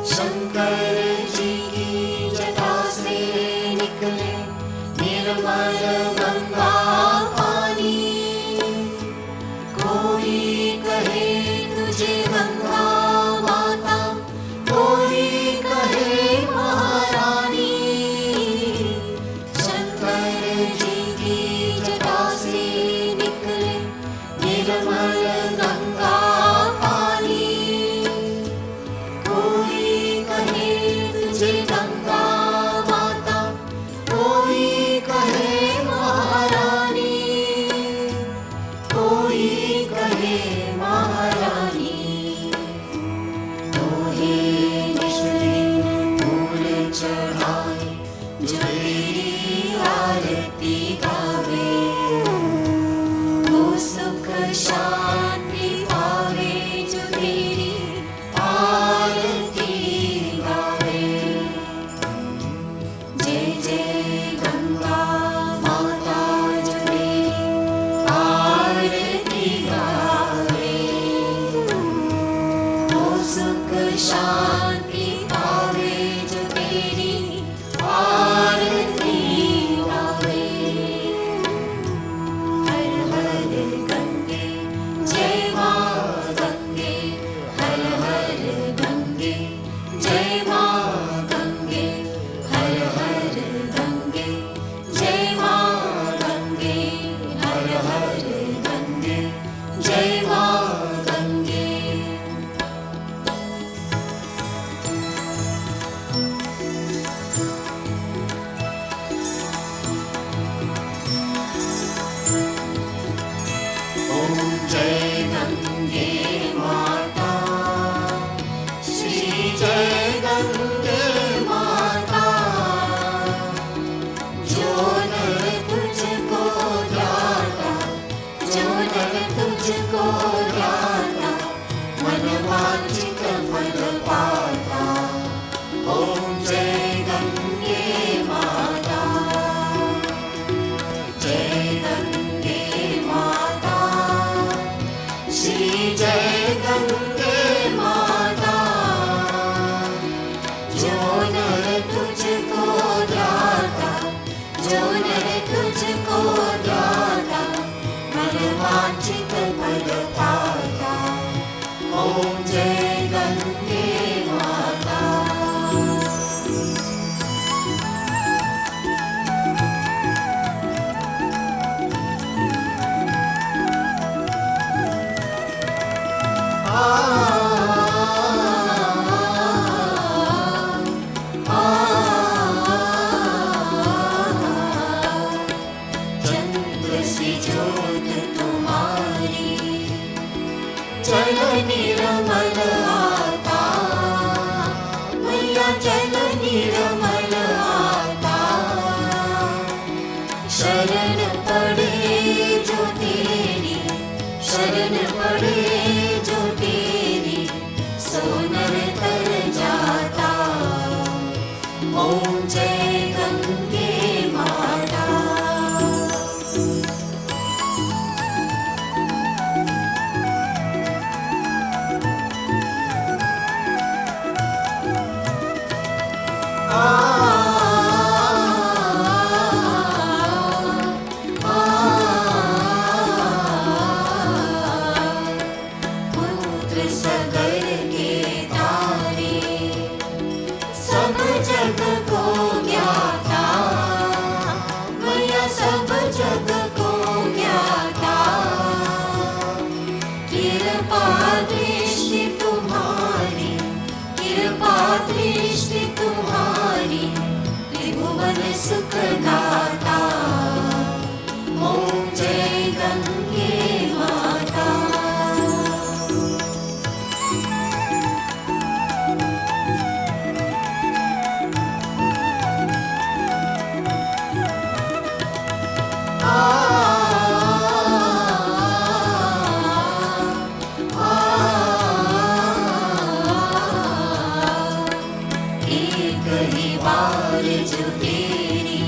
शंकर जी की जटा से निकले निर्मल गंगा पानी। कोई कहे तुझे गंगा माता, कोई कहे महारानी। शंकर जी की जटा से निकले निर्मल गंगा पानी। कोई कहे तुझे गंगा माता, कोई कहे महारानी, कोई कहे महारानी। तोहे निश्चय फूल चढ़ाए जो तेरी आरती गावे, वो सुख शांति पावे जो तेरी आरती गावे। जय जय गंगा माता जो तेरी आरती गावे, वो सुख शांति पावे जो तेरी आरती गावे। हर हर गंगे जय माँ गंगे, हर हर गंगे जय माँ गंगे, हर हर गंगे जय माँ गंगे, हर हर गंगे जय माँ गंगे। ओम जय गंगे माता, श्री जय गंगे माता। जो नर तुझको ध्याता, जो नर तुझको ध्याता, मन वांछित फल पाता। ओम जय गंगे माता, जय गंगे माता, श्री जय गंगे माता। जो नर तुझको ध्याता, जो नर तुझको ध्याता, मन वांछित फल पाता। ओम जय गंगे माता। चंद्र सी ज्योत तुम्हारी, जल निर्मल आता। मैया जल निर्मल आता। शरण पड़े जो तेरी, शरण पड़े जो तेरी, सोनर तर जाता। ओम जय गंगे माता। पुत्र सगर के तारे, सब जग को ज्ञाता। मैया सब जग को ज्ञाता। कृपा दृष्टि तुम्हारी, कृपा दृष्टि तुम्हारी, त्रिभुवन सुख दाता। ओम जय गंगे माता। एक ही बार जो तेरी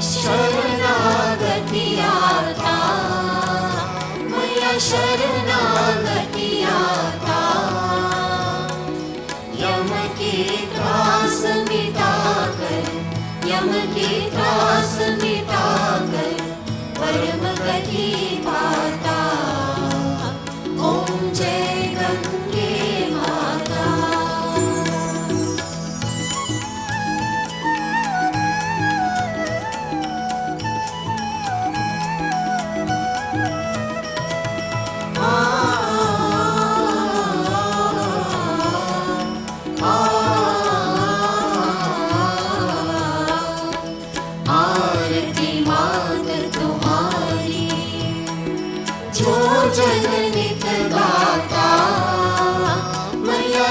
शरणागति आता, मैया शरणागति आता। यम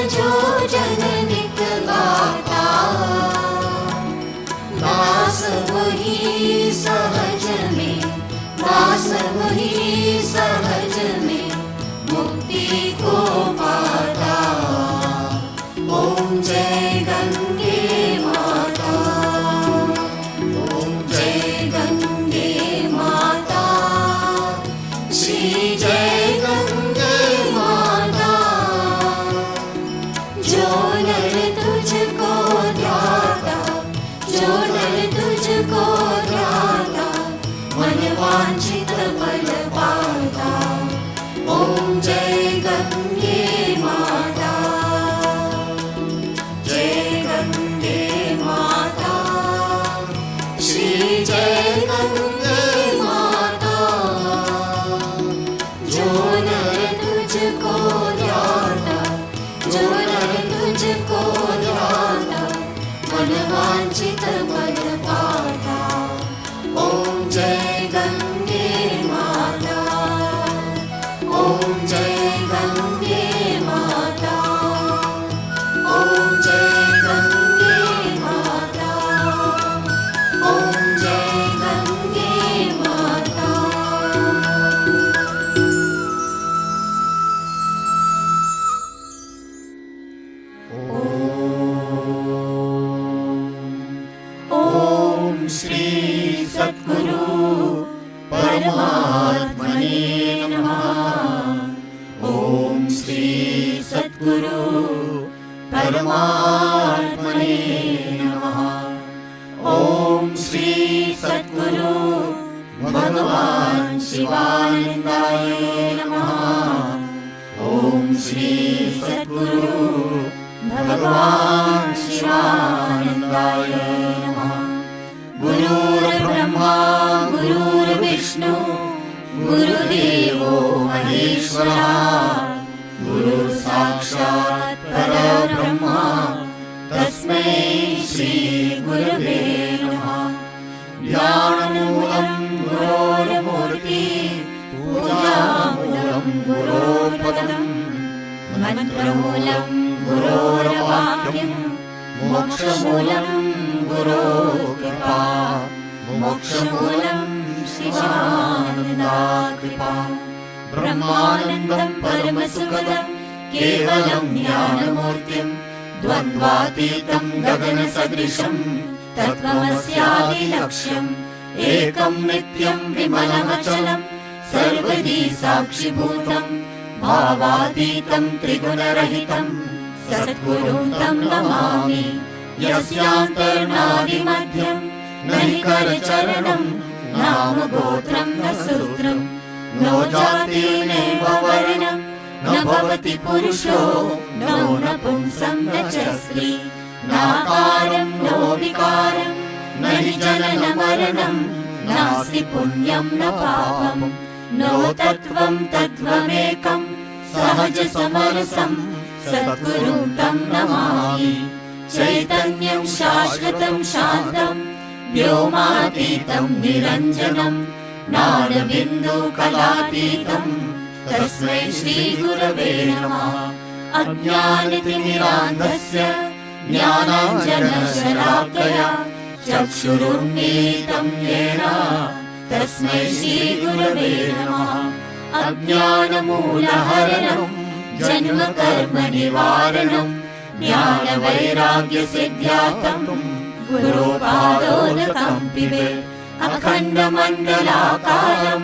जो जन निकलाता, दास वही सहज में, दास वही सहज में मुक्ति को पाता। ओम जय गंगे माता, ओम जय गंगे माता, श्री जय गंगे माता। जो नर तुझको ध्याता, जो नर तुझको ध्याता, मन वांछित फल पाता। ओम जय गंगे माता, जय गंगे माता, श्री जय गंगे माता। जो नर तुझको ध्याता, जो नर तुझको ध्याता, मन वांछित फल पाता। ओम जय गंगे माता, ओम जय गंगे माता, ओम जय गंगे माता, ओम जय गंगे माता। ओम श्री सद्गुरु परमात्मने नमः। ओम श्री सद्गुरु परमात्मने नमः। ओम श्री सद्गुरु भगवान शिवानंदाय नमः। ओम श्री सद्गुरु भगवान शिवानंदाय नमः। गुरुर्ब्रह्मा गुरुर्विष्णु गुरुदेवो महेश्वरः। गुरु साक्षात् परब्रह्म तस्मै श्री गुरवे नमः। ज्ञानमूलं गुरोर्मूर्ति, पूजामूलं गुरोर्पदं, मंत्रमूलं गुरोर्वाक्यं, मोक्षमूलं गुरोर्कृपा। मोक्षमूलं शिवानन्दाकृपा। ब्रह्मानन्दं परमसुखदं केवलं ज्ञानमूर्तिं, द्वन्द्वातीतं गगनसदृशं तत्त्वमस्यादिलक्ष्यम्। एकं नित्यं विमलमचलं सर्वदी साक्षिभूतं, भावातीतं त्रिगुणरहितं सद्गुरुं तं नमामि। यस्यान्तर्नादिमध्यं न हि करचरणं, नाम गोत्रं न सूत्रं, नो जातिर्नैव वर्णं, न भवति पुरुषो नो नपुंसं न च स्त्री। नाकारं नो विकारं, न हि जननमरणं, नास्ति पुण्यं न पापं, नो तत्त्वं तत्त्वमेकं सहजसमरसं सद्गुरुं तं नमामि। चैतन्यं शाश्वतं शान्तं व्योमातीतं निरञ्जनं, ज्ञानबिन्दुकलातीतं तस्मै श्रीगुरवे नमः। अज्ञानतिमिरान्धस्य ज्ञानाञ्जनशलाकया चक्षुरुन्मीलितं येन तस्मै श्रीगुरवे नमः। अज्ञानमूलहरणं जन्मकर्मनिवारणं, ज्ञानवैराग्यसिद्ध्यार्थं गुरुपादोदकं पिबेत्। अखण्डमण्डलाकारं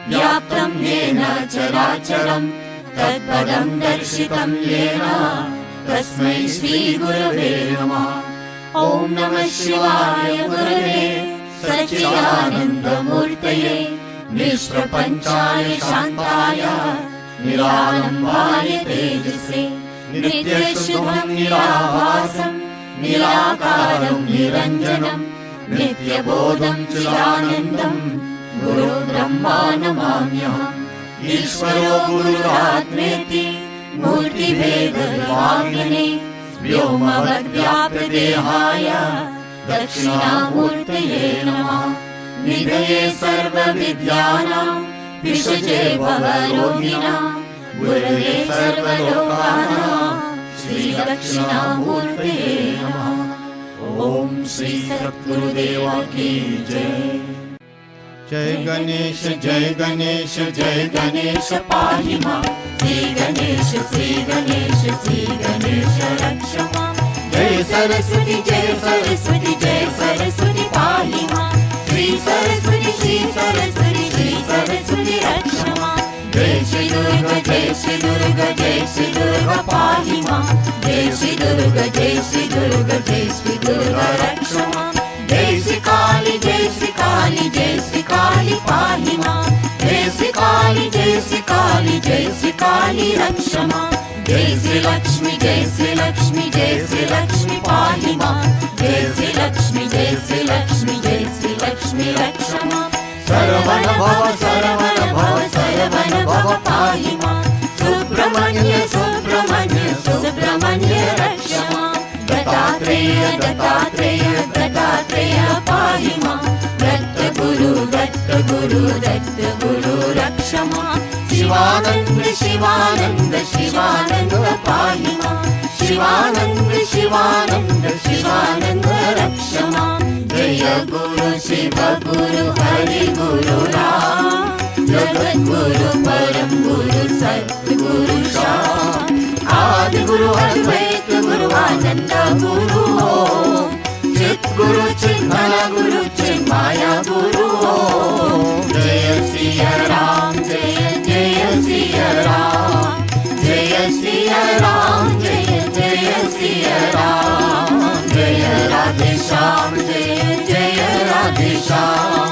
व्याप्तं येन चराचरं, तत्पदं दर्शितं येन तस्मै श्रीगुरवे नमः। ॐ नमः शिवाय गुरवे सच्चिदानन्दमूर्तये, निष्प्रपञ्चाय शान्ताय निरालम्बाय तेजसे, नित्यशुभं निराभासं निराकारं निरञ्जनं, नित्यबोधं चिदानन्दं गुरुब्रह्मा नमाम्यहम्। ईश्वरो गुरुरात्मेति मूर्तिभेदविभागिने, व्योमवद्व्याप्तदेहाय दक्षिणामूर्तये नमः। निधये सर्वविद्यानां विषजे भवरोगिणां, गुरवे सर्वलोकानां दक्षिणामूर्ते नमः। ओम श्री सद्गुरुदेव की जय। जय गणेश जय गणेश जय गणेश पाहि मां। श्री गणेश श्री गणेश श्री गणेश रक्ष मां। जय सरस्वती जय सरस्वती जय सरस्वती पाहि मां। श्री सरस्वती श्री सरस्वती श्री सरस्वती रक्ष मां। जय श्री दुर्गा जय श्री दुर्गा जय श्री दुर्गा पाहि मां। जय श्री दुर्गा जय श्री दुर्गा जय श्री दुर्गा रक्ष मां। जय श्री काली जय श्री काली जय श्री काली पाहि मां। जय श्री काली जय श्री काली जय श्री काली रक्ष मां। जय श्री लक्ष्मी जय श्री लक्ष्मी जय श्री लक्ष्मी पाहि मां। जय श्री लक्ष्मी जय श्री लक्ष्मी जय श्री लक्ष्मी रक्ष मां। सरवण भव सरवण भव सरवण भव पाहि मां। सुब्रह्मण्य सुब्रह्मण्य सुब्रह्मण्य रक्ष मां। दत्तात्रेय दत्तात्रेय दत्तात्रेय पाहि मां। दत्तगुरु दत्तगुरु दत्तगुरु रक्ष मां। शिवानंद शिवानंद शिवानंद पाहि मां। शिवानंद शिवानंद शिवानंद रक्ष मां। जय गुरु शिव गुरु हरि गुरु राम। जगद्गुरु परम गुरु सद्गुरु श्याम। आदि गुरु अद्वैत गुरु आनंद गुरु ओम। चित गुरु चिन्मय गुरु चिन्माया गुरु ओम। जय सिया राम जय जय सिया राम। जय सिया राम जय जय सिया राम। जय राधे श्याम जय जय राधे श्याम।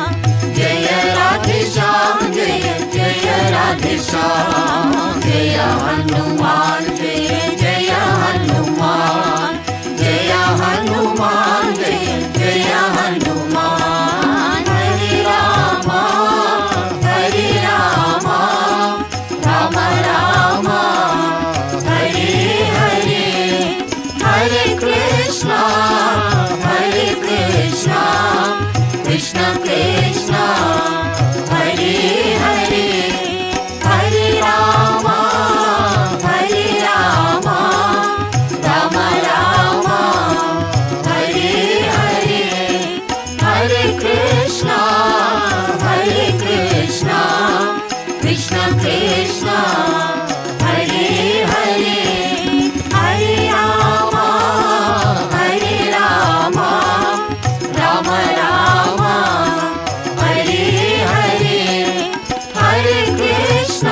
जय राधे श्याम जय जय राधे श्याम। जय हनुमान जय जय हनुमान। जय हनुमान जय जय हनुमान। हरे राम राम राम हरे हरे। हरे कृष्णा कृष्ण कृष्ण हरे हरे। हरे राम राम राम हरे हरे। हरे कृष्ण कृष्ण कृष्ण हरे हरे। हरे राम राम राम हरे हरे। हरे कृष्ण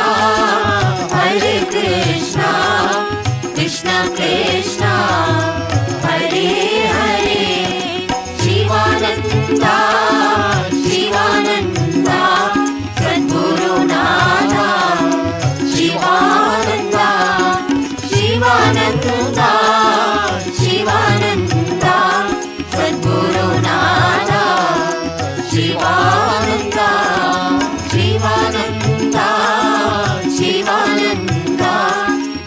कृष्ण कृष्ण हरे हरे। शिवानंदा शिवानंदा सद्गुरुनाथा। शिवानंदा शिवानंदा शिवानंदा सद्गुरुनाथा। शिवानंदा शिवानंदा शिवानंदा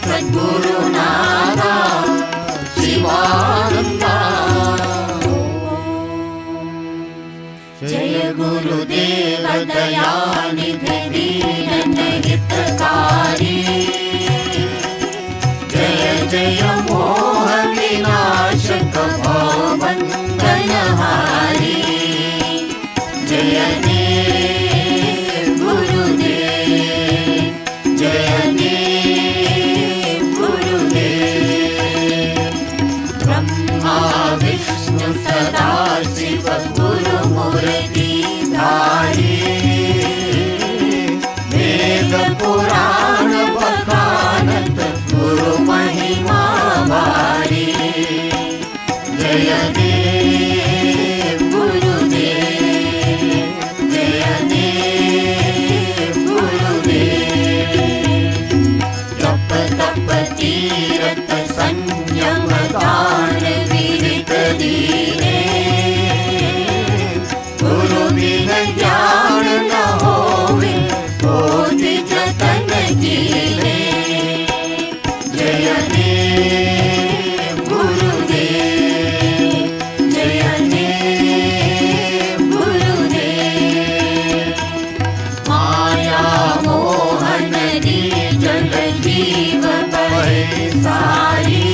सद्गुरुनाथा। शिवानंदा। जय गुरुदेव दयानिधि दीन हितकारी। जय जय मोह विनाशक भवबंधनहारी। जय देव गुरुदेव जय देव गुरुदेव। ब्रह्मा विष्णु सदा शिव गुरु मूर्ति धारी। वेद पुराण बखानत गुरु महिमा भारी। जय देव गुरुदेव जय देव गुरुदेव। जप तप तीरथ संयम दान विविध दीने। गुरु बिन ज्ञान न होवे बोधि जतन कीने। जय देव गुरुदेव जय देव गुरुदेव। माया मोहन दी जल जीव बहे सारी।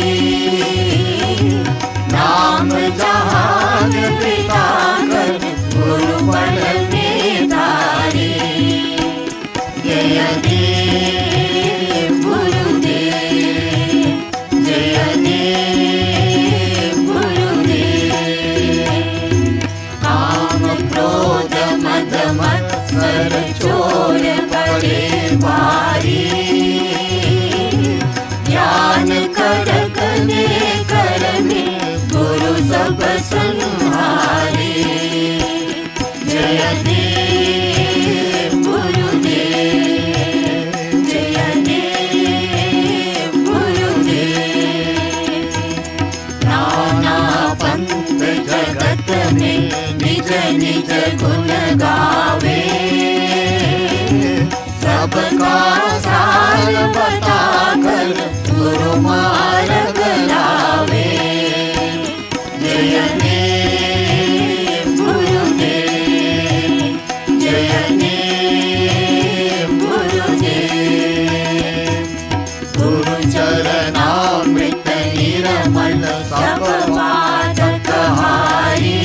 दे कर में गुरु सब संहारे। जय देव गुरुदेव, जय देव गुरुदेव। नाना पंथ जगत में निज निज गुण गावे, सबका सार बता कर गुरु मार्ग लावे। जय देव गुरुदेव, जय देव गुरुदेव। गुरु चरणामृत निर्मल सब बाधक हारी,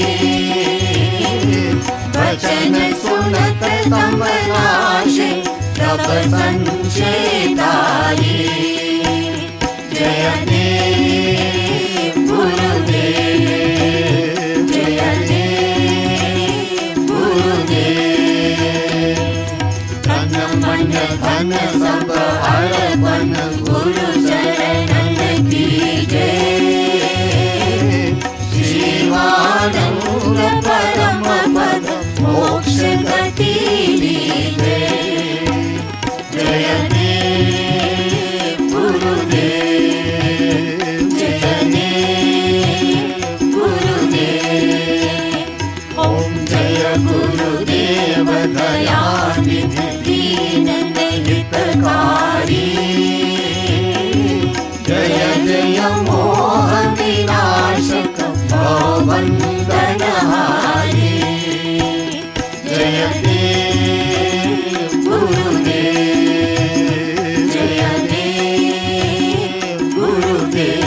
वचन सुनत तम नाशे सब संशय तारी। जय देव गुरुदेव, जय देव गुरुदेव। तन मन धन सब अर्पण गुरु चरणन की जय। शिवानंद परम पद मोक्ष गति लीजे। जय देव गुरुदेव, जय देव गुरुदेव। ओम जय गुरुदेव दयानिधि दीन हितकारी। जय जय मोह विनाशक भवबंधनहारी। जय देव गुरुदेव, जय देव गुरुदेव।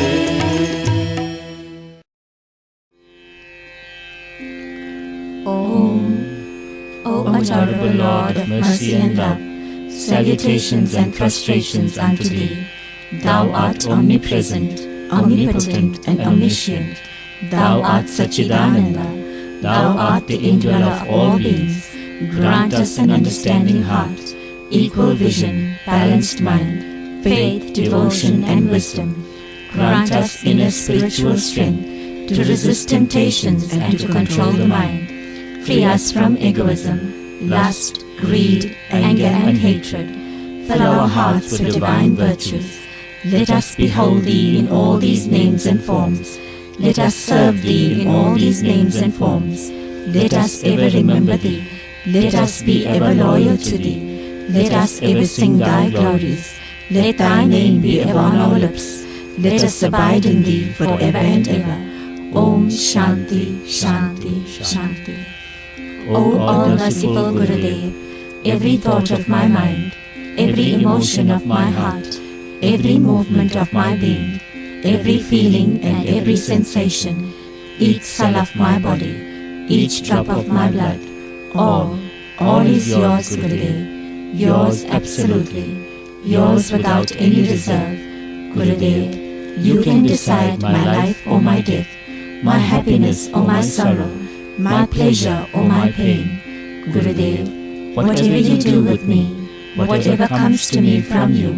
Om, O adorable Lord of mercy and love, salutations and prostrations unto Thee. Thou art omnipresent, omnipotent and omniscient. Thou art Satchidananda. Thou art the indweller of all beings. Grant us an understanding heart, equal vision, balanced mind, faith, devotion and wisdom. Grant us inner spiritual strength to resist temptations and to control the mind. Free us from egoism, lust, greed, anger and hatred. Fill our hearts with divine virtues. Let us behold Thee in all these names and forms. Let us serve Thee in all these names and forms. Let us ever remember Thee. Let us be ever loyal to Thee. Let us ever sing Thy glories. Let Thy name be ever on our lips. Let us abide in Thee forever and ever. Om Shanti, Shanti, Shanti. O all-merciful Gurudev, every thought of my mind, every emotion of my heart, every movement of my being, every feeling and every sensation, each cell of my body, each drop of my blood, all is yours, Gurudev, yours absolutely, yours without any reserve. Gurudev, you can decide my life or my death, my happiness or my sorrow, my pleasure or my pain. Gurudev, whatever you do with me, whatever comes to me from you,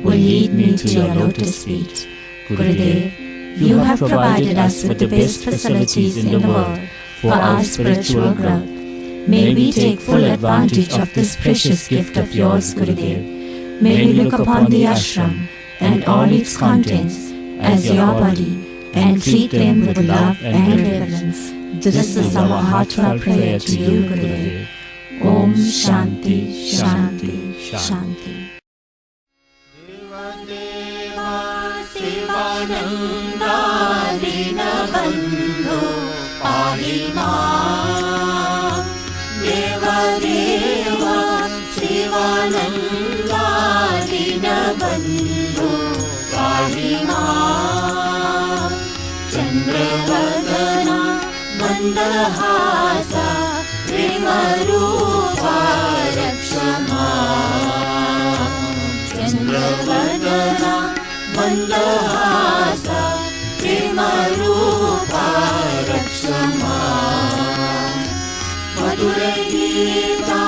will lead me to your lotus feet. Gurudev, you have provided us with the best facilities in the world for our spiritual growth. May we take full advantage of this precious gift of yours, Gurudev. May we look upon the ashram and all its contents as your body and treat them with love and reverence. This is our heartfelt prayer to you, Gurudev. Om Shanti, Shanti, Shanti. Sivananda Dinabandhu Pahima. Deva Deva Sivananda Dinabandhu Pahima. Chandravadana Mandahasa Primarupa Rakshama. Chandravadana Mandahasa Primarupa Rakshama. Madhura Gita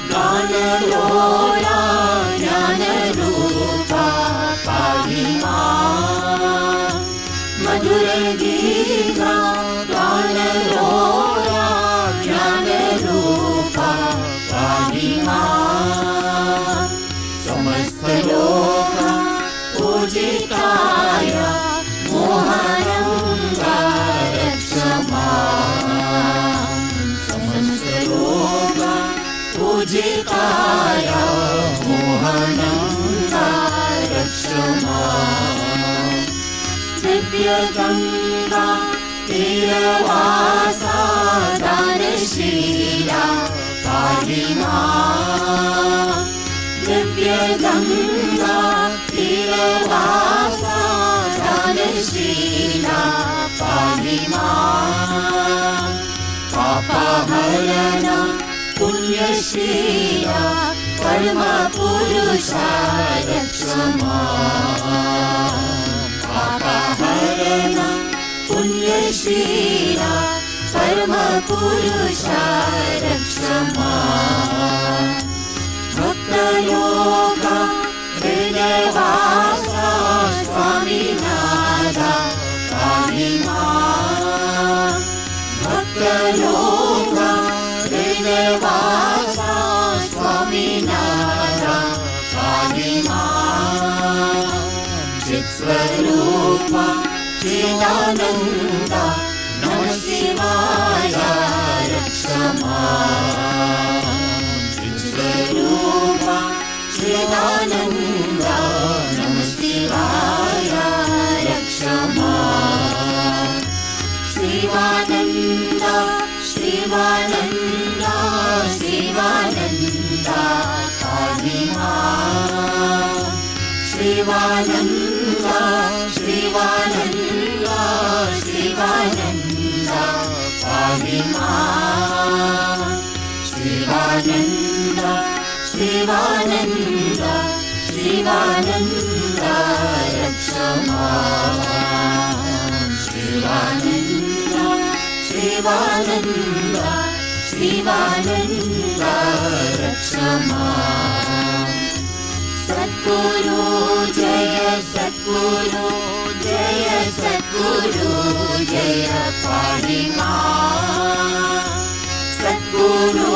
Gana Lola Jnana Rupa Pahima. Divya Ganga तीरवासा दानशीला पाहि मां। दिव्य गंगा तीरवासा दानशीला पाहि मां। पापहरण पुण्यशीला परम पुरुषा रक्ष मां। पापहरण पुण्यशीला परम पुरुषा रक्ष मां। भक्तयोगा हृदयवासा स्वामी नादा पाहि मां। भक्तयोगा हृदयवासा स्वामी नादा पाहि मां। चित्स्वरूपा चिदानन्दा नमः शिवाय रक्ष मां। चित्स्वरूपा चिदानन्दा नमः शिवाय रक्ष मां। शिवानन्दा शिवानन्दा शिवानन्दा पाहि मां। शिवानन्दा शिवानन्दा शिवानन्दा पाहि मां। शिवानन्दा शिवानन्दा शिवानन्दा रक्ष मां। शिवानन्दा शिवानन्दा शिवानन्दा रक्ष मां। सद्गुरु जय सद्गुरु जय सद्गुरु जय पाहि मां। सद्गुरु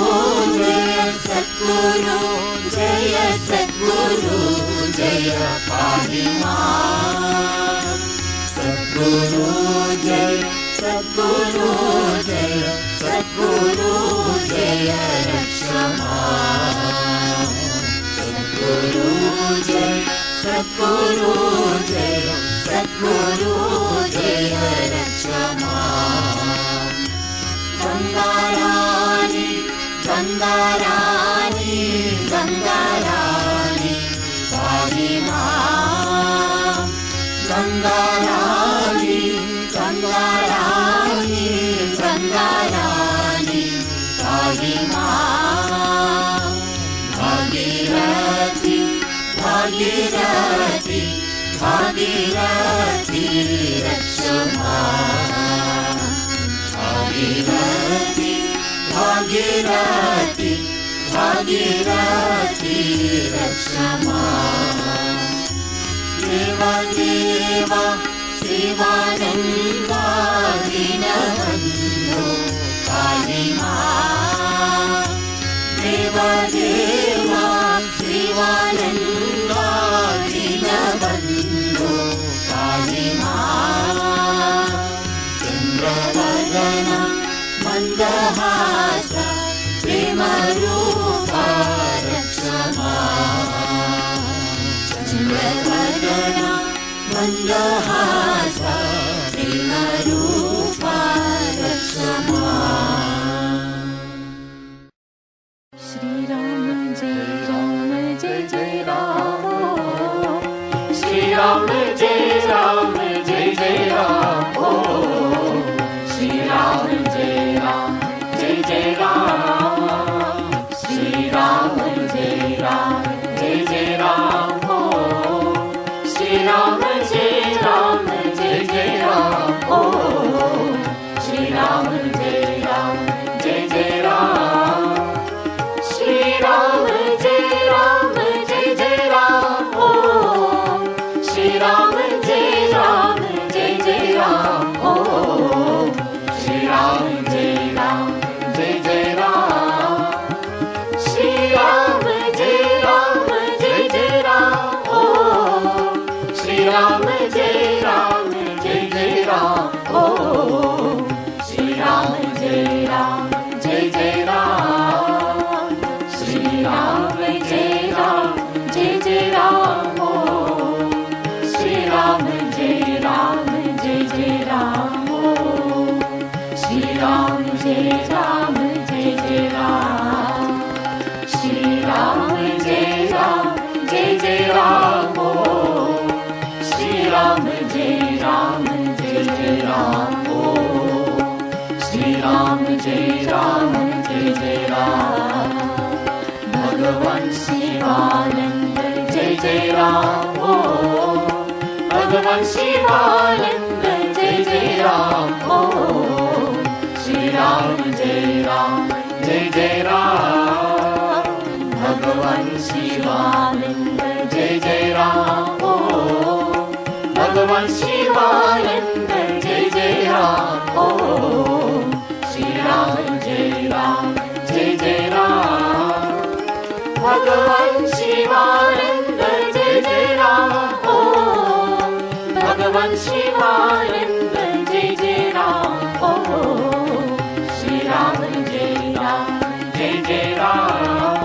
जय सद्गुरु जय सद्गुरु जय पाहि मां। सद्गुरु जय सद्गुरु जय सद्गुरु जय रक्ष मां। सद्गुरु जय सद्गुरु जय सद्गुरु जय रक्ष मां। गंगा रानी गंगा रानी गंगा रानी पाहि मां। गंगा रानी गंगा रानी गंगा रानी पाहि मां। भागीरथी भागीरथी भागीरथी रक्ष मां। भागीरथी भागीरथी भागीरथी रक्ष मां। देवा देवा शिवानन्दा दीनबन्धो पाहि मां। देवा देवा शिवानन्दा दीनबन्धो पाहि मां। चन्द्रवदना मन्दहास प्रेमरूपा रक्ष मां। चन्द्रवदना मन्दहास प्रेमरूपा रक्ष मां। श्री राम जय राम जय जय राम भगवान शिवानंद जय जय राम ओ भगवान शिवानंद जय जय राम ओ श्री राम जय राम भगवान शिवानंद जय जय राम ओ भगवान शिवानंद जय जय राम ओ श्री राम जय राम भगवान शिवानंद जय जय राम ओ भगवान शिवानंद जय जय राम ओ श्री राम जय राम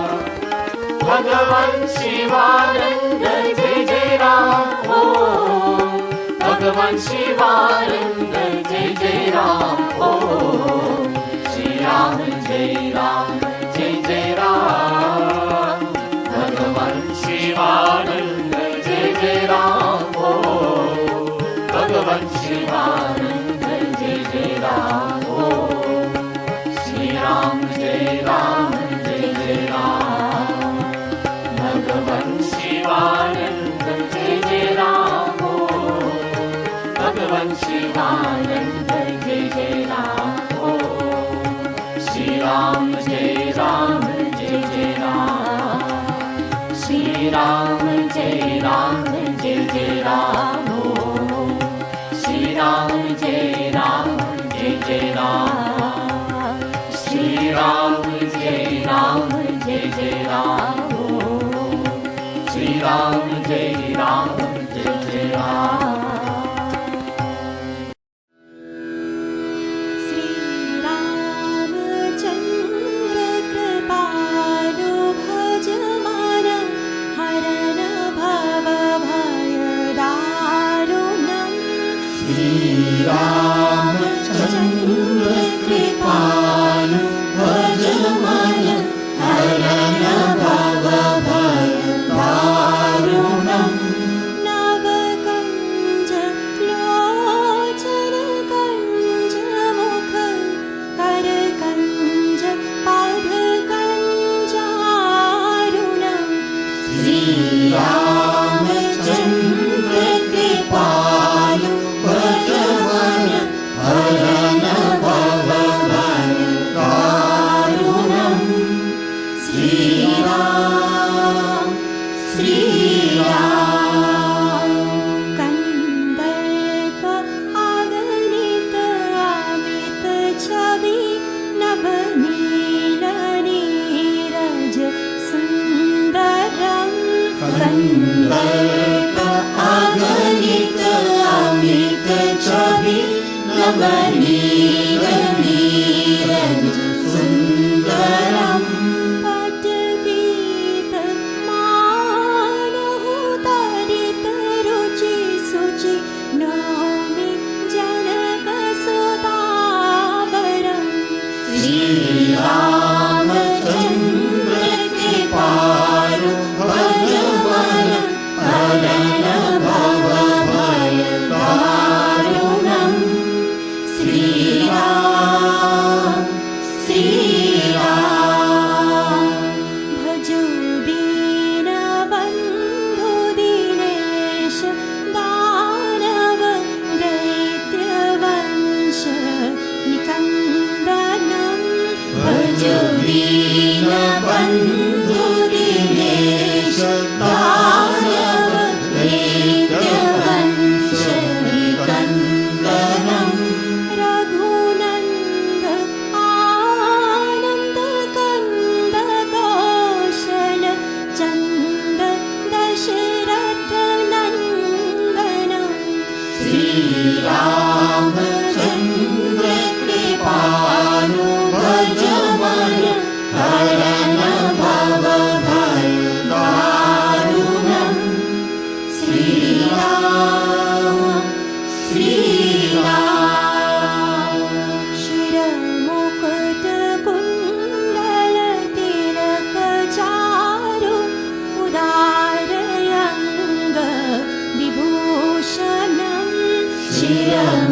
भगवान शिवानंद जय जय राम ओ भगवान शिवानंद जय जय राम ओ श्री राम जय राम भगवान शिवानंद जय जय राम ओ भगवान शिवानंद जय जय राम ओ श्री राम जय राम भगवान शिवानंद जय जय राम ओ भगवान शिवानंद जय जय राम ओ श्री राम जय राम श्री राम जय राम ओ श्री राम जय राम श्री राम जय राम ओ श्री राम जय राम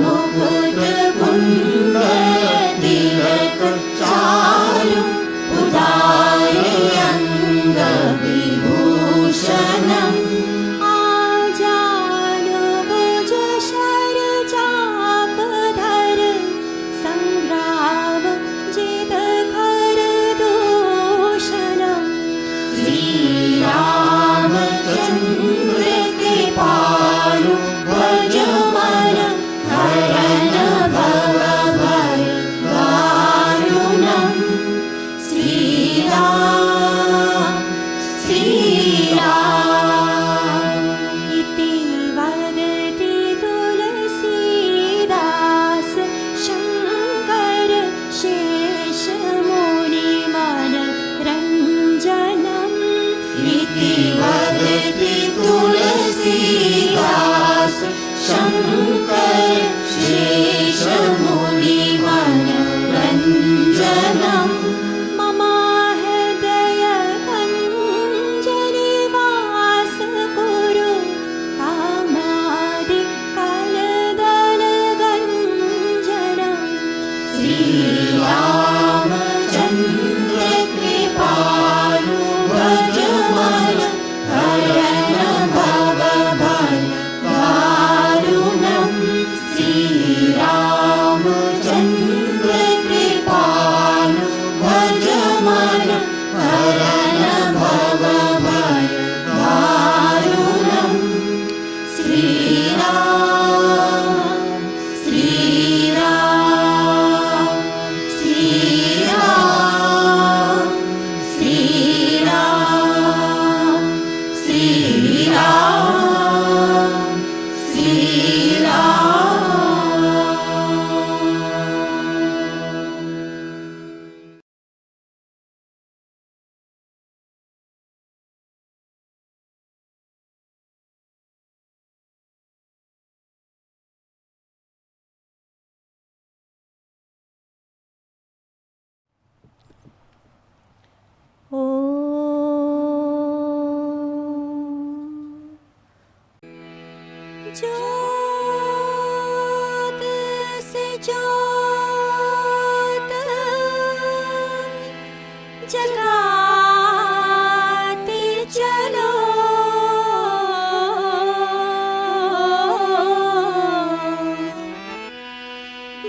Mukhuda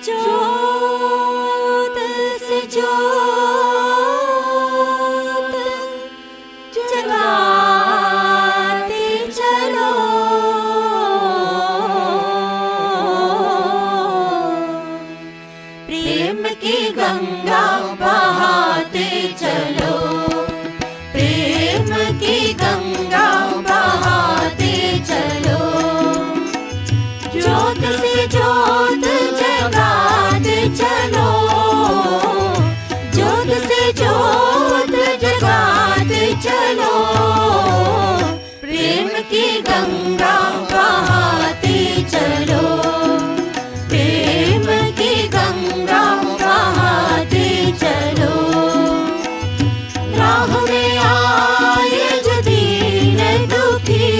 ज्योत से ज्योत जगाते चलो, प्रेम की गंगा बहाते चलो, प्रेम की गंगा बहाते चलो, ज्योत से ज्योत जगाते चलो, ज्योत से ज्योत जगाते चलो, प्रेम की गंगा बहाते चलो, प्रेम की गंगा बहाते चलो, राह में आए जो दीन दुखी,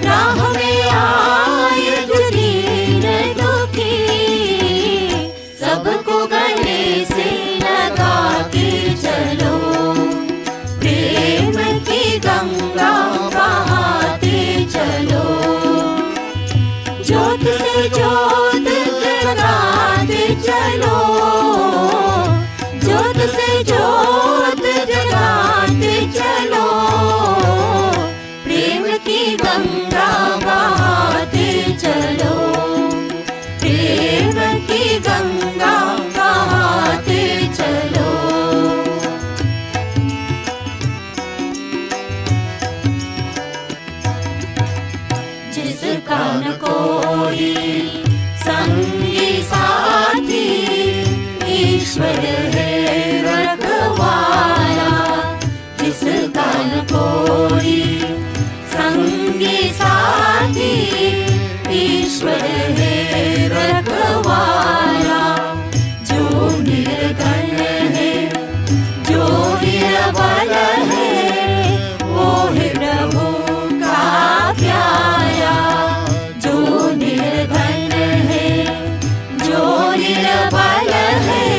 राह में आए जो दीन दुखी, सबको गले से लगा के चलो, प्रेम की गंगा बहाते चलो, ज्योत से ज्योत जगाते चलो, ज्योत से ज्योत जगाते चलो, प्रेम की गंगा बहाते चलो, प्रेम की गंगा बहाते चलो। जिसका न कोई संगी साथी, ईश्वर है रखवाला, जिसका न कोई संगी साथी, ईश्वर है रखवाला, जो निर्धन है जो निर्बल है, वो है प्रभु का प्यारा, जो निर्धन है जो निर्बल है,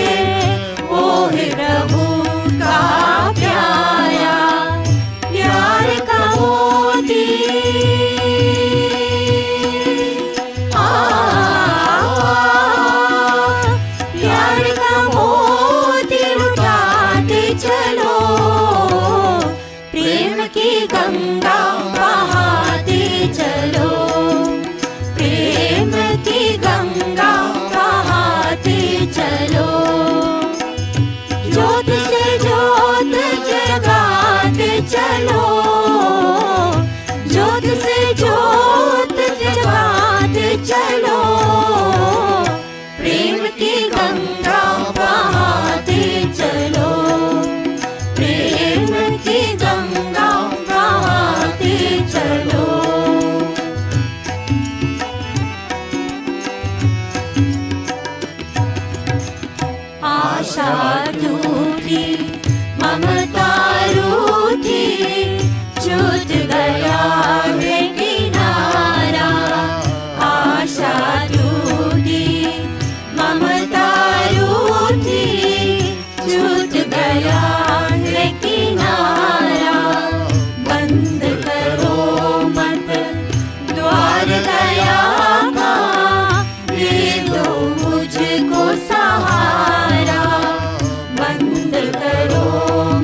वो है प्रभु का प्यारा, प्यार का मोती प्यार का मोती उठाते चलो, प्रेम की गंगा बहाते चलो, प्रेम की गंगा बहाते चलो, ज्योत से ज्योत जगाते चलो, ज्योत से ज्योत जगाते चलो, प्रेम की गंगा बहाते चलो, प्रेम की गंगा बहाते चलो। आशा रूठी ममता रूठी, छूट गया है किनारा, आशा रूठी ममता रूठी, छूट गया है किनारा, बंद करो मत द्वार दया का, दे दो मुझको सहारा, बंद करो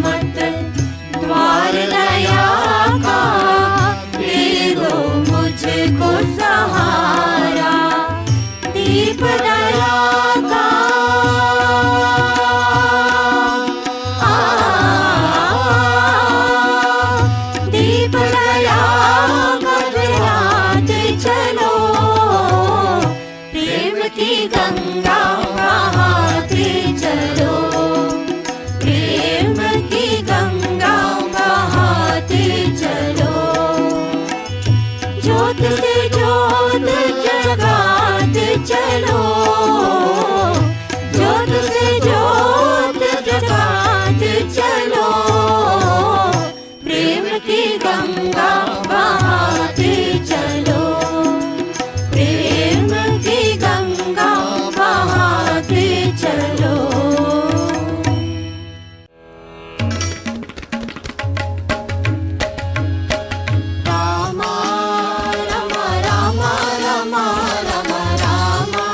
मत द्वार दया का, दे दो मुझको सहारा, दीप दया का दीप दया का जलाते चलो, प्रेम की गंगा बहाते चलो, प्रेम की गंगा बहाते चलो, ज्योत से ज्योत जगाते चलो, ज्योत से ज्योत जगाते चलो, प्रेम की गंगा बहाते चलो, प्रेम की गंगा बहाते चलो। Rama Rama Rama Rama Rama Rama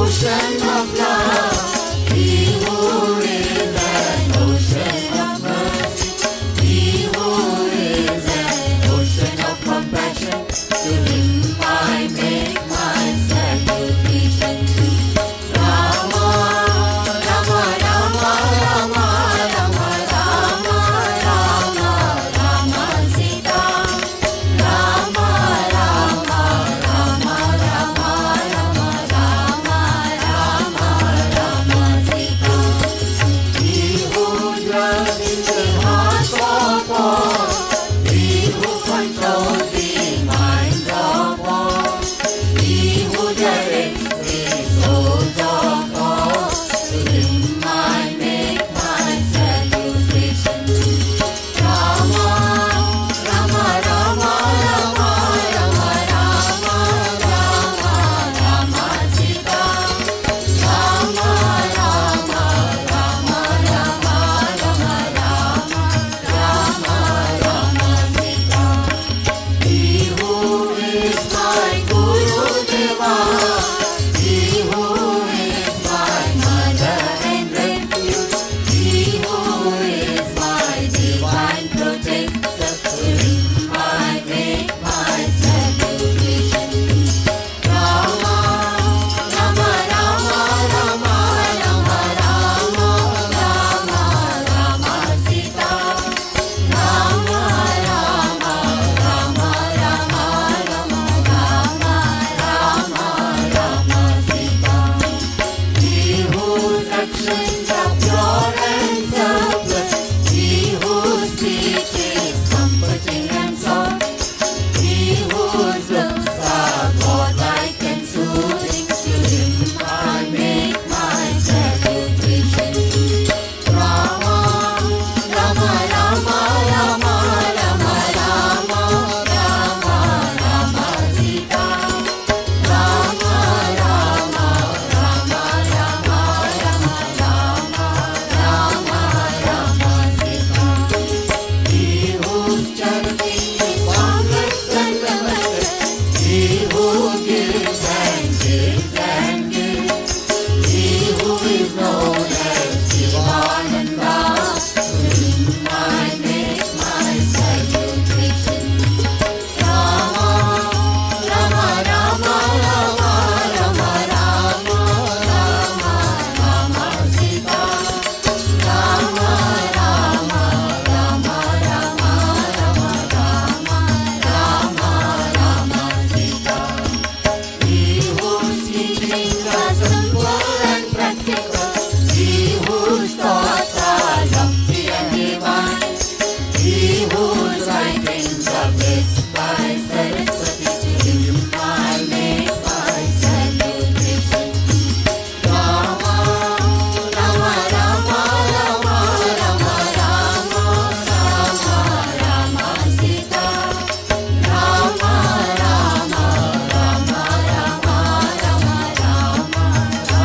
ocean of love. He who is an ocean of mercy. He who is an ocean of compassion. To him I make my salutation. Rama, Rama, Rama, Rama, Rama, Rama, Rama, Rama, Sita. Rama, Rama, Rama, Rama, Rama, Rama, Rama, Rama, Sita. He who dwells in the hearts of all. He who controls the minds of all. He who directs the souls of all. To him I make my salutation. Rama, Rama, Rama, Rama, Rama, Rama, Rama, Rama, Sita. Rama, Rama, Rama, Rama, Rama, Rama, Rama, Rama, Sita. He who is my Gurudeva. He who is my mother and refuge. He who is my divine protector. To him I make my salutation. Rama, Rama, Rama, Rama, Rama, Rama, Rama, Rama, Sita. Rama, Rama, Rama, Rama, Rama, Rama, Rama, Rama, Sita. He whose actions are pure and selfless. He whose speech is comforting and soft. He whose looks are godlike and soothing. To him I make my salutation. Rama, Rama, Rama, Rama, Rama, Rama, Rama, Rama, Sita. Rama, Rama, Rama, Rama, Rama, Rama, Rama, Rama, Sita. He whose charity is boundless and limitless. He who gives and gives and gives. He who is known as Sivananda. To him I make my salutation. Rama, Rama, Rama, Rama, Rama, Rama, Rama, Rama, Sita. Rama, Rama, Rama, Rama, Rama, Rama, Rama, Rama, Sita. He whose teachings are simple and practical. He whose thoughts are lofty and divine. He whose writings are blessed by Saraswati. To him I make my salutation. Rama, Rama, Rama, Rama, Rama, Rama, Rama, Rama, Sita. Rama, Rama, Rama, Rama, Rama, Rama,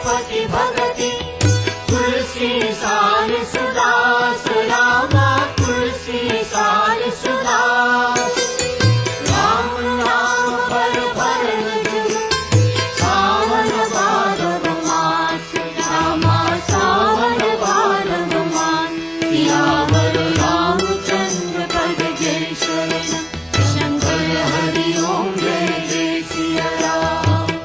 पति भगति तुलसी सार सुदास रामा तुलसी सार सुदास राम नाम पर भरन जुग सावन भादव मास रामा सावन भादव मास सियावर रामचंद्र पद जय शरण शंकर हरि ओम जय जय सिया राम।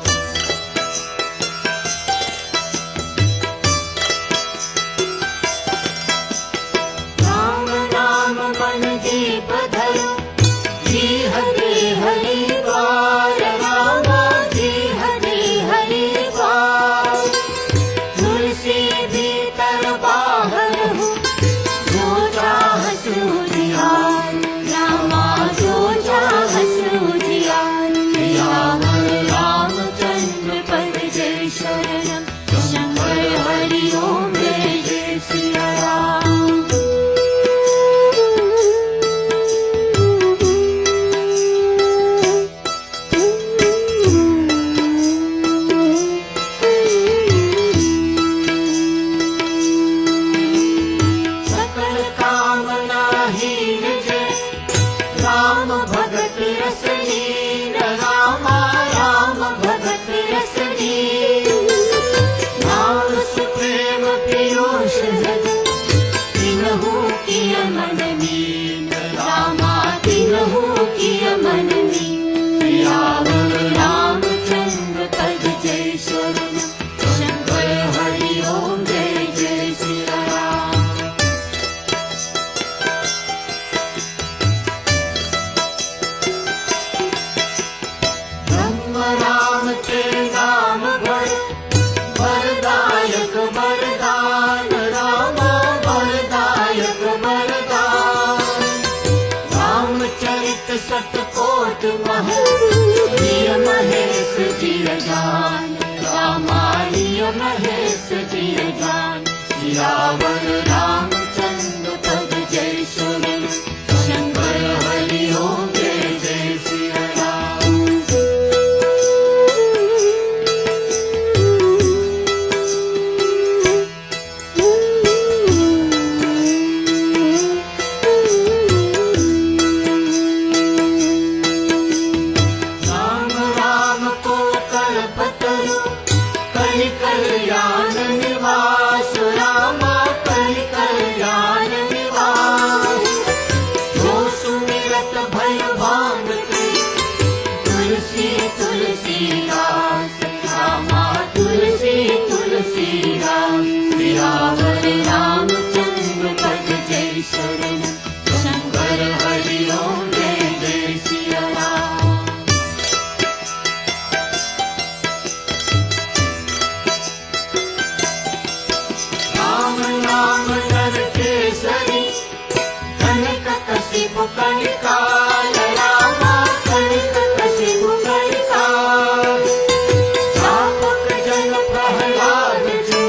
राम नाम मन दीप धरो जी हरे हरि द्वार रामा जी हरे हरि द्वार तुलसी भीतर बाहर हो जो चाहत उजियार रामा जो चाहत उजियार सियावर रामचंद्र पद जय शरणम शंकर हरि ओम जय जय सिया राम। सकल कामना हीन जय राम भगत रसलीन रामा राम भगत रसलीन नाम सुप्रेम पीयूष हृद तिन्हु किय मन मीन रामा तिन्हु किय मन मीन सियावर रामचंद्र पद जय शरण शंकर हरि ओम जय जय सिया राम। ब्रह्म राम के नाम भर वरदायक वरदान रामा वरदायक वरदान रामचरित सतकोट महल प्रिय महेश जिय जान रामा प्रिय महेश जिय जान सियावर रामचंद्र पद जय शरण शंकर हरि ओम जय जय सिया राम। राम राम को कल्पतरु कलि कल्याण निवास रामा कलि कल्याण निवास जो सुमिरत भय भांगते तुलसी तुलसी दास रामा तुलसी तुलसी दास सियावर रामचंद्र पद जय शरण शंकर हरि ओम जय जय सिया राम। राम नाम नर केसरी कनक कसिपु कनिकाल रामा कनक कसिपु कनिकाल चापक जन प्रहलाद जी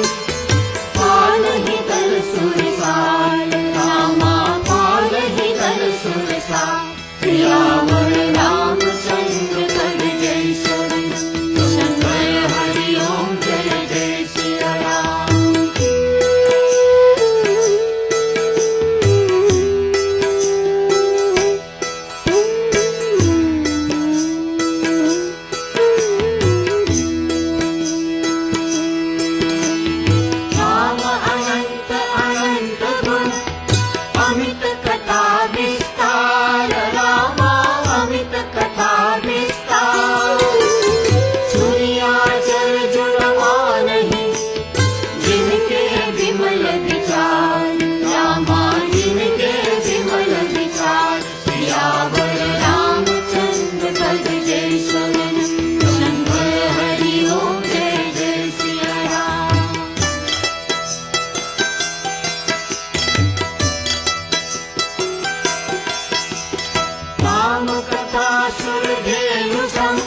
पालहि दल सुरसाल रामा पालहि दल सुरसाल सियावर रामचंद्र पद जय शरण शंकर हरि ओम जय जय सिया राम। राम अनंत अनंत गुण अमित कथा विस्तार रामा अमित कथा विस्तार सूर्या जल जुड़वानहि जिनके विमल विचार रामा जिनके विमल विचार सियावर रामचंद्र पद जय शरण शंकर हरि ओम जय जय सिया राम। राम कथा सुर धेनु सम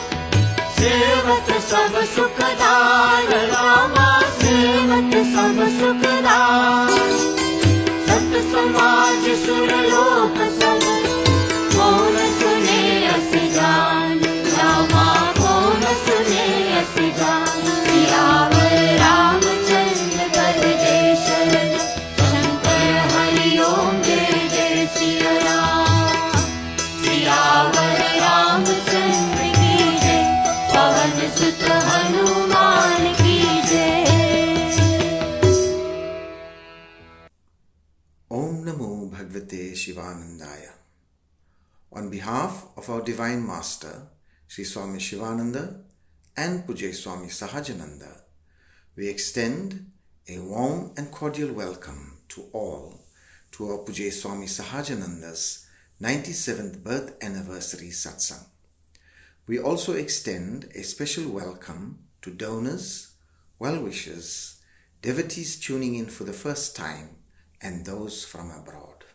सेवत सब सुखदान रामा सेवत सब सुखदान सत समाज सुर लोक सब कौन सुने अस जान रामा कौन सुने अस जान सियावर Bhagavate Shivanandaya. On behalf of our Divine Master, Sri Swami Shivananda and Pujya Swami Sahajananda, we extend a warm and cordial welcome to all to our Pujya Swami Sahajananda's 97th birth anniversary Satsang. We also extend a special welcome to donors, well-wishers, devotees tuning in for the first time, and those from abroad.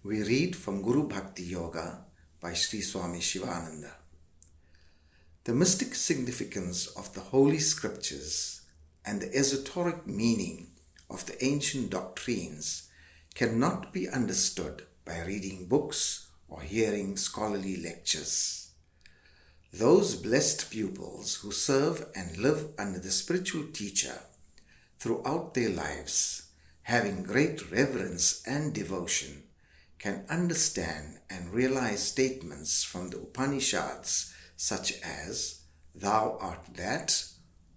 We read from Guru Bhakti Yoga by Sri Swami Shivananda. The mystic significance of the Holy Scriptures and the esoteric meaning of the ancient doctrines cannot be understood by reading books or hearing scholarly lectures. Those blessed pupils who serve and live under the spiritual teacher throughout their lives, having great reverence and devotion, can understand and realize statements from the Upanishads such as, "Thou art that,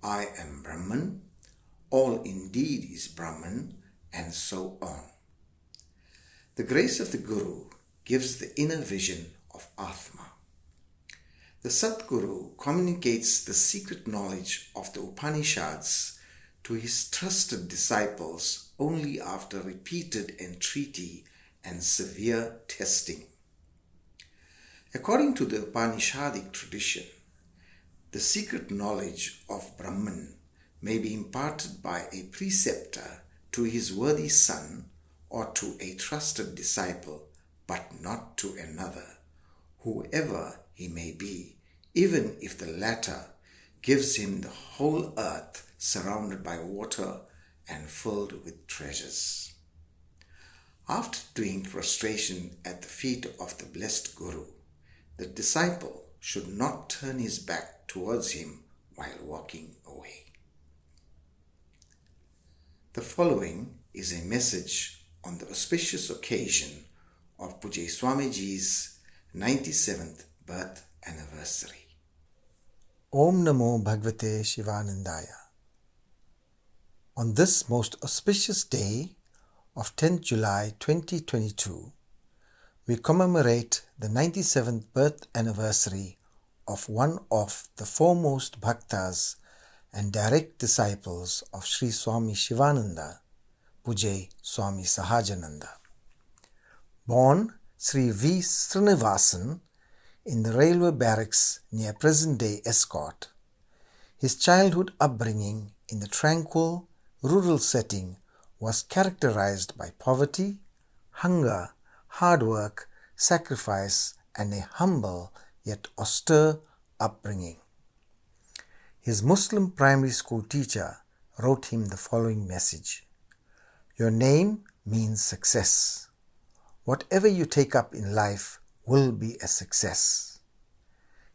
I am Brahman, all indeed is Brahman," and so on. The grace of the Guru gives the inner vision of Atma. The Satguru communicates the secret knowledge of the Upanishads to his trusted disciples only after repeated entreaty and severe testing. According to the Upanishadic tradition, the secret knowledge of Brahman may be imparted by a preceptor to his worthy son or to a trusted disciple, but not to another, whoever he may be, even if the latter gives him the whole earth surrounded by water and filled with treasures. After doing prostration at the feet of the blessed Guru, the disciple should not turn his back towards him while walking away. The following is a message on the auspicious occasion of Pujya Swamiji's 97th birth anniversary. Om Namo Bhagavate Shivanandaya. On this most auspicious day of 10th July 2022, we commemorate the 97th birth anniversary of one of the foremost bhaktas and direct disciples of Sri Swami Shivananda, Pujya Swami Sahajananda. Born Sri V. Srinivasan in the railway barracks near present-day Escort, his childhood upbringing in the tranquil, rural setting was characterized by poverty, hunger, hard work, sacrifice, and a humble yet austere upbringing. His Muslim primary school teacher wrote him the following message: "Your name means success. Whatever you take up in life will be a success."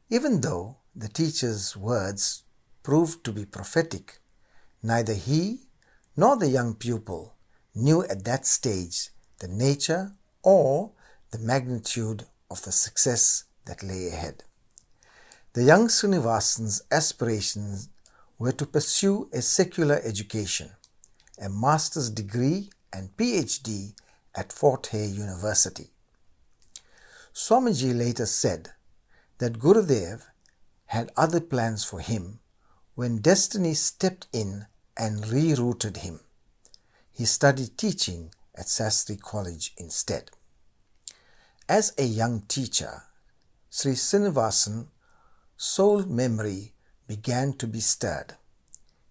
Even though the teacher's words proved to be prophetic, neither he nor the young pupil knew at that stage the nature or the magnitude of the success that lay ahead. The young Srinivasan's aspirations were to pursue a secular education, a master's degree and PhD at Fort Hare University. Swamiji later said that Gurudev had other plans for him when destiny stepped in and rerouted him. He studied teaching at Sastri College instead. As a young teacher, Sri Srinivasan's soul memory began to be stirred.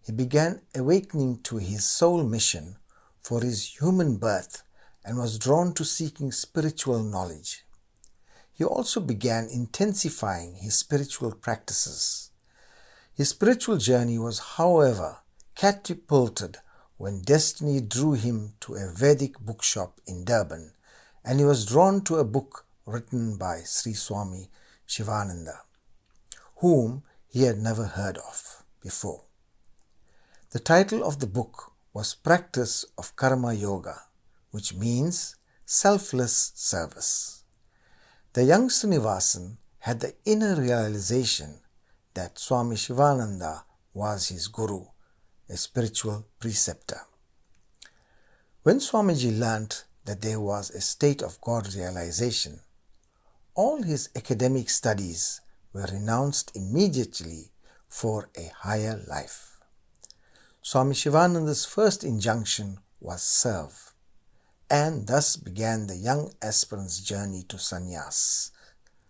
He began awakening to his soul mission for his human birth and was drawn to seeking spiritual knowledge. He also began intensifying his spiritual practices. His spiritual journey was, however, catapulted when destiny drew him to a Vedic bookshop in Durban, and he was drawn to a book written by Sri Swami Shivananda, whom he had never heard of before. The title of the book was Practice of Karma Yoga, which means selfless service. The young Srinivasan had the inner realization that Swami Shivananda was his guru, a spiritual preceptor. When Swamiji learnt that there was a state of God realization, all his academic studies were renounced immediately for a higher life. Swami Shivananda's first injunction was serve, and thus began the young aspirant's journey to sannyas,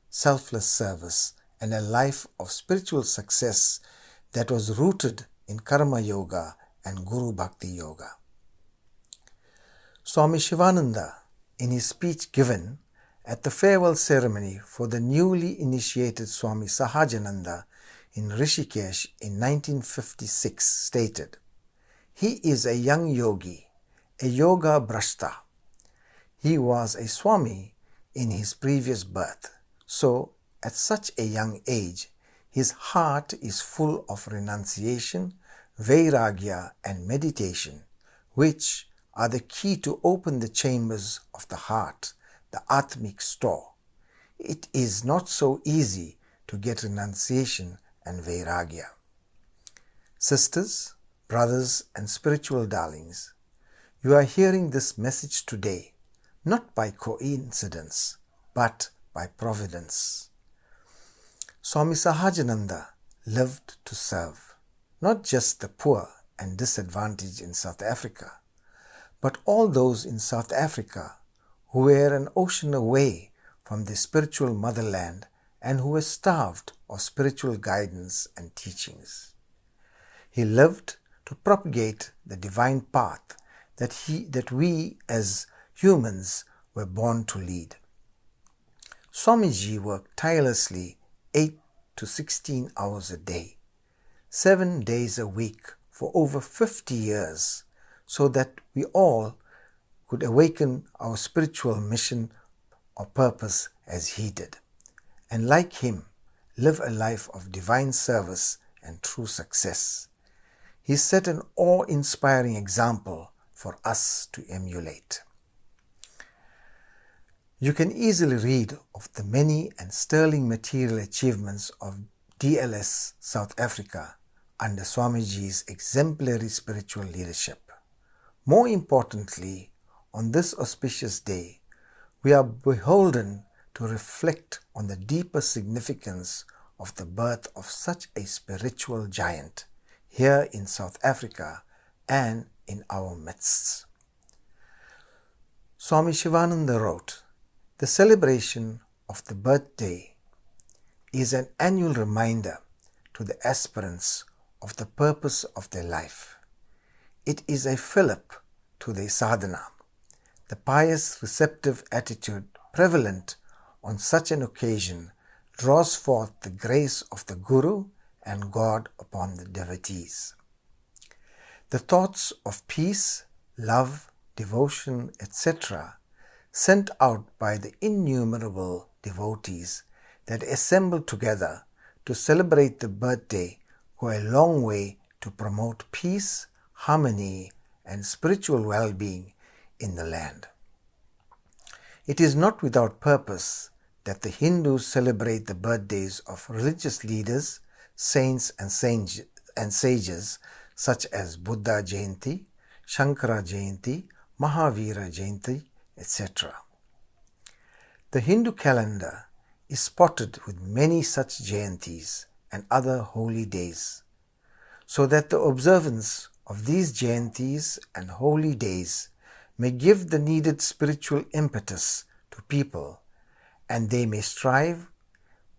selfless service, and a life of spiritual success that was rooted in karma yoga and Guru Bhakti yoga. Swami Shivananda, in his speech given at the farewell ceremony for the newly initiated Swami Sahajananda in Rishikesh in 1956, stated, "He is a young yogi, a yoga brashta. He was a Swami in his previous birth, so at such a young age, his heart is full of renunciation, vairagya and meditation, which are the key to open the chambers of the heart, the Atmic store. It is not so easy to get renunciation and vairagya." Sisters, brothers and spiritual darlings, you are hearing this message today, not by coincidence, but by providence. Swami Sahajananda lived to serve, not just the poor and disadvantaged in South Africa, but all those in South Africa who were an ocean away from their spiritual motherland and who were starved of spiritual guidance and teachings. He lived to propagate the divine path that we as humans were born to lead. Swamiji worked tirelessly 8 to 16 hours a day, 7 days a week for over 50 years, so that we all could awaken our spiritual mission or purpose as he did, and like him, live a life of divine service and true success. He set an awe-inspiring example for us to emulate. You can easily read of the many and sterling material achievements of DLS South Africa under Swamiji's exemplary spiritual leadership. More importantly, on this auspicious day, we are beholden to reflect on the deeper significance of the birth of such a spiritual giant here in South Africa and in our midst. Swami Shivananda wrote, "The celebration of the birthday is an annual reminder to the aspirants of the purpose of their life. It is a fillip to their sadhana. The pious, receptive attitude prevalent on such an occasion draws forth the grace of the Guru and God upon the devotees. The thoughts of peace, love, devotion, etc., sent out by the innumerable devotees that assemble together to celebrate the birthday go a long way to promote peace, harmony, and spiritual well-being in the land. It is not without purpose that the Hindus celebrate the birthdays of religious leaders, saints and sages such as Buddha Jayanti, Shankara Jayanti, Mahavira Jayanti, etc. The Hindu calendar is spotted with many such Jayantis and other holy days, so that the observance of these Jayantis and holy days may give the needed spiritual impetus to people, and they may strive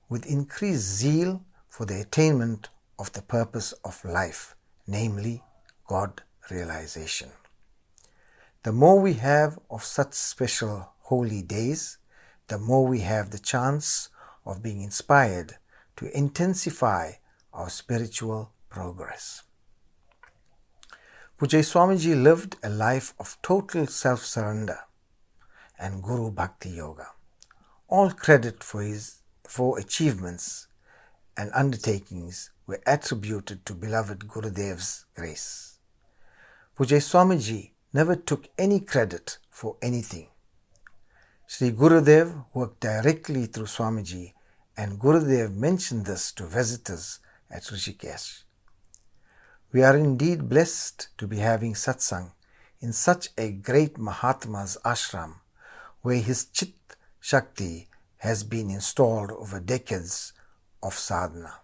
with increased zeal for the attainment of the purpose of life, namely God realization. The more we have of such special holy days, the more we have the chance of being inspired to intensify our spiritual progress. Pujya Swamiji lived a life of total self-surrender and Guru Bhakti Yoga. All credit for achievements and undertakings were attributed to beloved Gurudev's grace. Pujya Swamiji never took any credit for anything. Sri Gurudev worked directly through Swamiji, and Gurudev mentioned this to visitors at Rishikesh. We are indeed blessed to be having Satsang in such a great Mahatma's ashram where his Chit Shakti has been installed over decades of sadhana.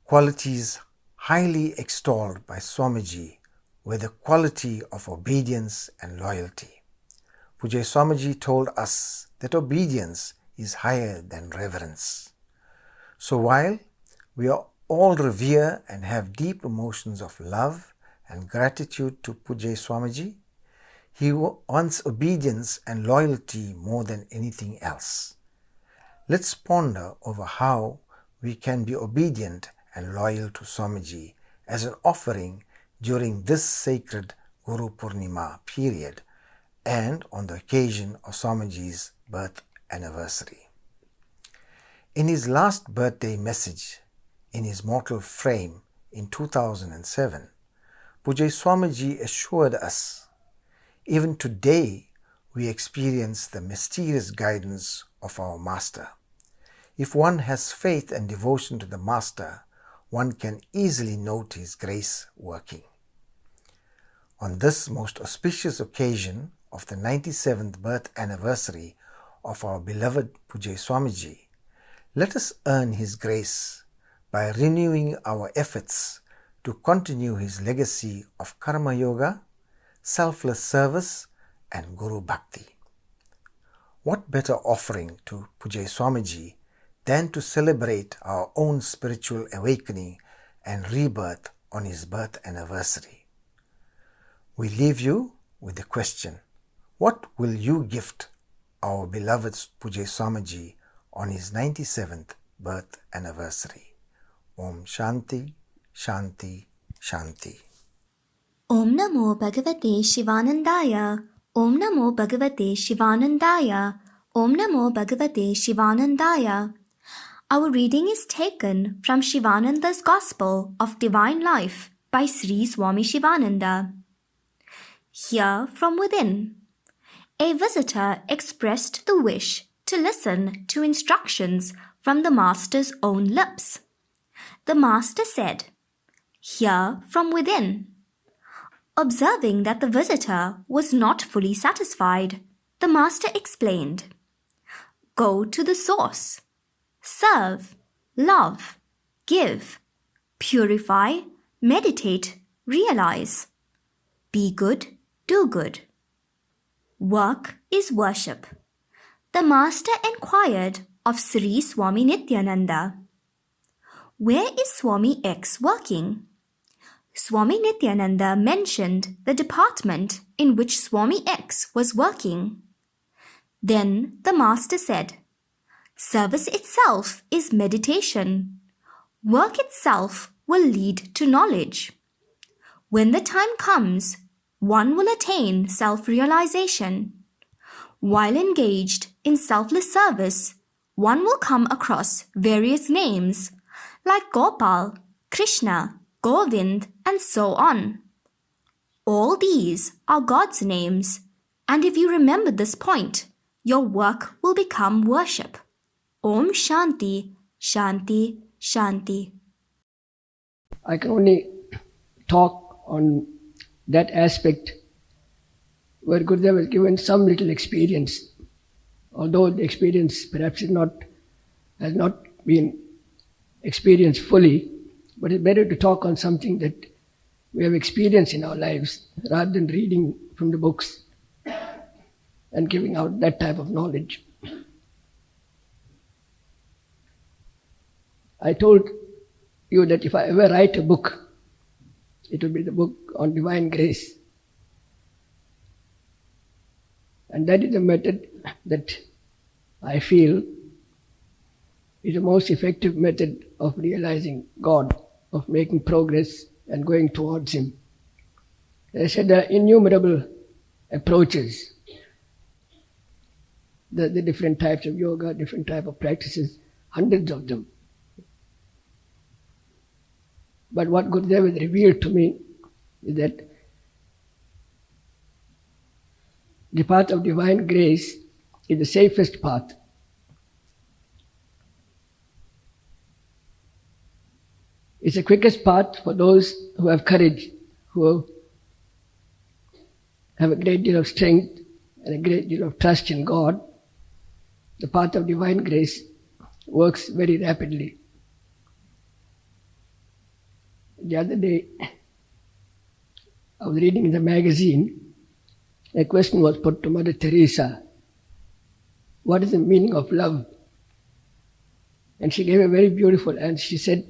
Qualities highly extolled by Swamiji were the quality of obedience and loyalty. Pujya Swamiji told us that obedience is higher than reverence. So while we all revere and have deep emotions of love and gratitude to Pujya Swamiji, he wants obedience and loyalty more than anything else. Let's ponder over how we can be obedient and loyal to Swamiji as an offering during this sacred Guru Purnima period and on the occasion of Swamiji's birth anniversary. In his last birthday message in his mortal frame in 2007, Pujya Swamiji assured us, even today we experience the mysterious guidance of our Master. If one has faith and devotion to the Master, one can easily note his grace working. On this most auspicious occasion of the 97th birth anniversary of our beloved Pujya Swamiji, let us earn his grace by renewing our efforts to continue his legacy of Karma Yoga, selfless service and Guru Bhakti. What better offering to Pujya Swamiji than to celebrate our own spiritual awakening and rebirth on his birth anniversary? We leave you with the question, what will you gift our beloved Pujya Swamiji on his 97th birth anniversary? Om Shanti, Shanti, Shanti. Om Namo Bhagavate Shivanandaya. Om Namo Bhagavate Shivanandaya. Om Namo Bhagavate Shivanandaya. Our reading is taken from Shivananda's Gospel of Divine Life by Sri Swami Shivananda. Here from within, a visitor expressed the wish to listen to instructions from the Master's own lips. The Master said, "Hear from within." Observing that the visitor was not fully satisfied, the Master explained, "Go to the source. Serve, love, give, purify, meditate, realize. Be good, do good. Work is worship." The Master inquired of Sri Swami Nityananda, "Where is Swami X working?" Swami Nityananda mentioned the department in which Swami X was working. Then the Master said, "Service itself is meditation. Work itself will lead to knowledge. When the time comes, one will attain self-realization. While engaged in selfless service, one will come across various names like Gopal, Krishna, Govind, and so on. All these are God's names, and if you remember this point, your work will become worship. Om Shanti, Shanti, Shanti." I can only talk on that aspect where Gurudev has given some little experience, although the experience perhaps has not been experienced fully, but it's better to talk on something that we have experienced in our lives rather than reading from the books and giving out that type of knowledge. I told you that if I ever write a book, it will be the book on divine grace. And that is the method that I feel is the most effective method of realizing God, of making progress and going towards Him. As I said, there are innumerable approaches, the different types of yoga, different type of practices, hundreds of them. But what Gurudev has revealed to me is that the path of divine grace is the safest path. It's the quickest path for those who have courage, who have a great deal of strength and a great deal of trust in God, the path of divine grace works very rapidly. The other day, I was reading in the magazine, a question was put to Mother Teresa, what is the meaning of love? And she gave a very beautiful answer. She said,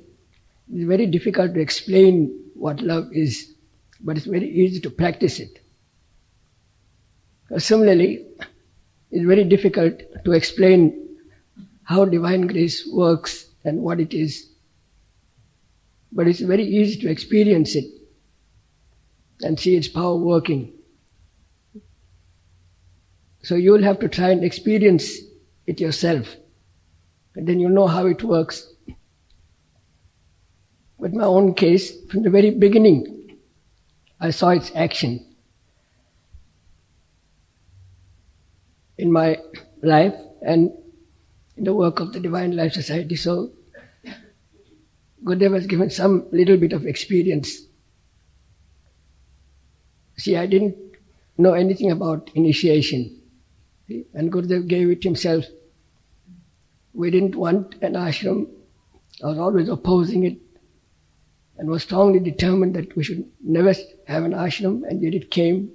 it's very difficult to explain what love is, but it's very easy to practice it. Similarly, it's very difficult to explain how divine grace works and what it is. But it's very easy to experience it and see its power working. So you'll have to try and experience it yourself, and then you'll know how it works. But in my own case, from the very beginning, I saw its action in my life and in the work of the Divine Life Society. So Gurudev has given some little bit of experience. See, I didn't know anything about initiation, and Gurudev gave it himself. We didn't want an ashram. I was always opposing it and was strongly determined that we should never have an ashram, and yet it came.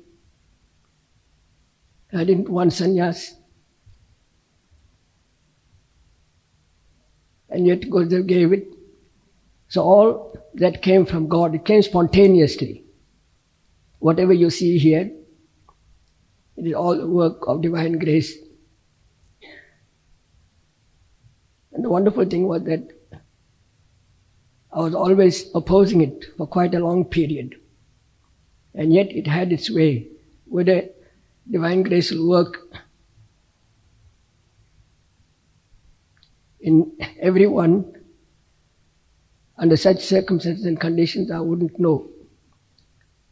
I didn't want sannyas. And yet Gurudev gave it. So all that came from God, it came spontaneously. Whatever you see here, it is all the work of divine grace. And the wonderful thing was that I was always opposing it for quite a long period. And yet it had its way. Whether divine grace will work in everyone under such circumstances and conditions, I wouldn't know.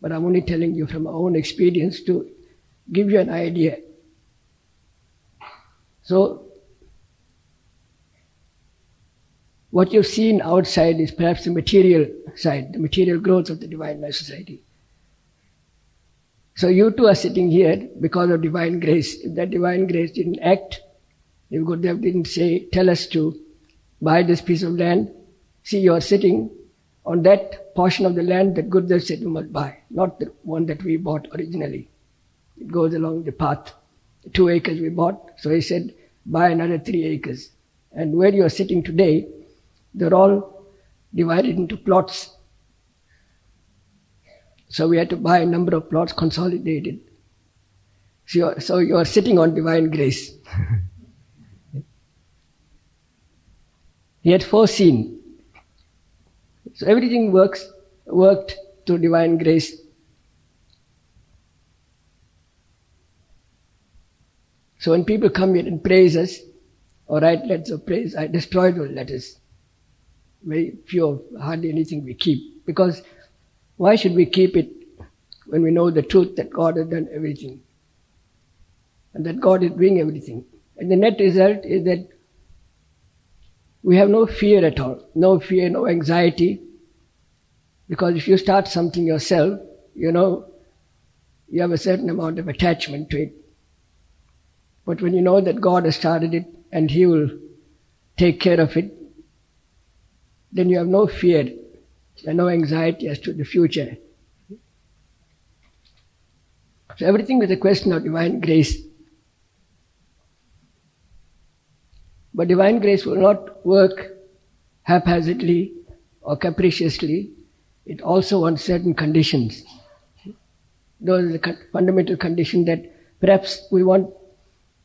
But I'm only telling you from my own experience to give you an idea. So, what you've seen outside is perhaps the material side, the material growth of the Divine Life Society. So you too are sitting here because of divine grace. If that divine grace didn't act, if Gurudev didn't tell us to buy this piece of land, see, you are sitting on that portion of the land that Gurudev said you must buy, not the one that we bought originally. It goes along the path. 2 acres we bought, so he said, buy another 3 acres. And where you are sitting today, they're all divided into plots. So we had to buy a number of plots consolidated. So you are sitting on divine grace. He had foreseen. So everything worked through divine grace. So when people come here and praise us, or write letters of praise, I destroy those letters. Very few, hardly anything we keep. Because why should we keep it when we know the truth that God has done everything? And that God is doing everything. And the net result is that we have no fear at all. No fear, no anxiety. Because if you start something yourself, you know, you have a certain amount of attachment to it. But when you know that God has started it and He will take care of it, then you have no fear and no anxiety as to the future. So everything is a question of divine grace. But divine grace will not work haphazardly or capriciously. It also wants certain conditions. Those are the fundamental conditions that perhaps we want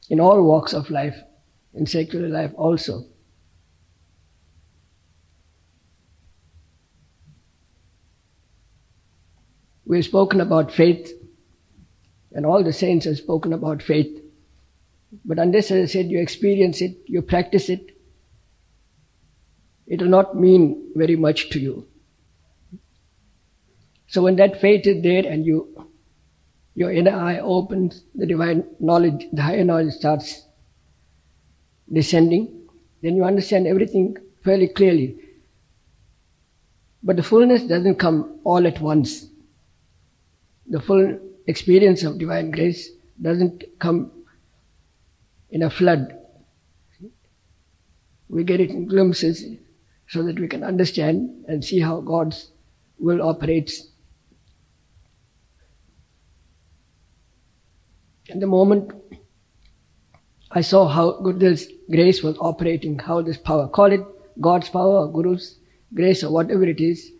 in all walks of life, in secular life also. We've spoken about faith, and all the saints have spoken about faith. But unless, as I said, you experience it, you practice it, it will not mean very much to you. So when that faith is there and your inner eye opens, the divine knowledge, the higher knowledge starts descending, then you understand everything fairly clearly. But the fullness doesn't come all at once. The full experience of divine grace doesn't come in a flood. We get it in glimpses so that we can understand and see how God's will operates. In the moment I saw how Gurudev's grace was operating, how this power, call it God's power or Guru's grace or whatever it is,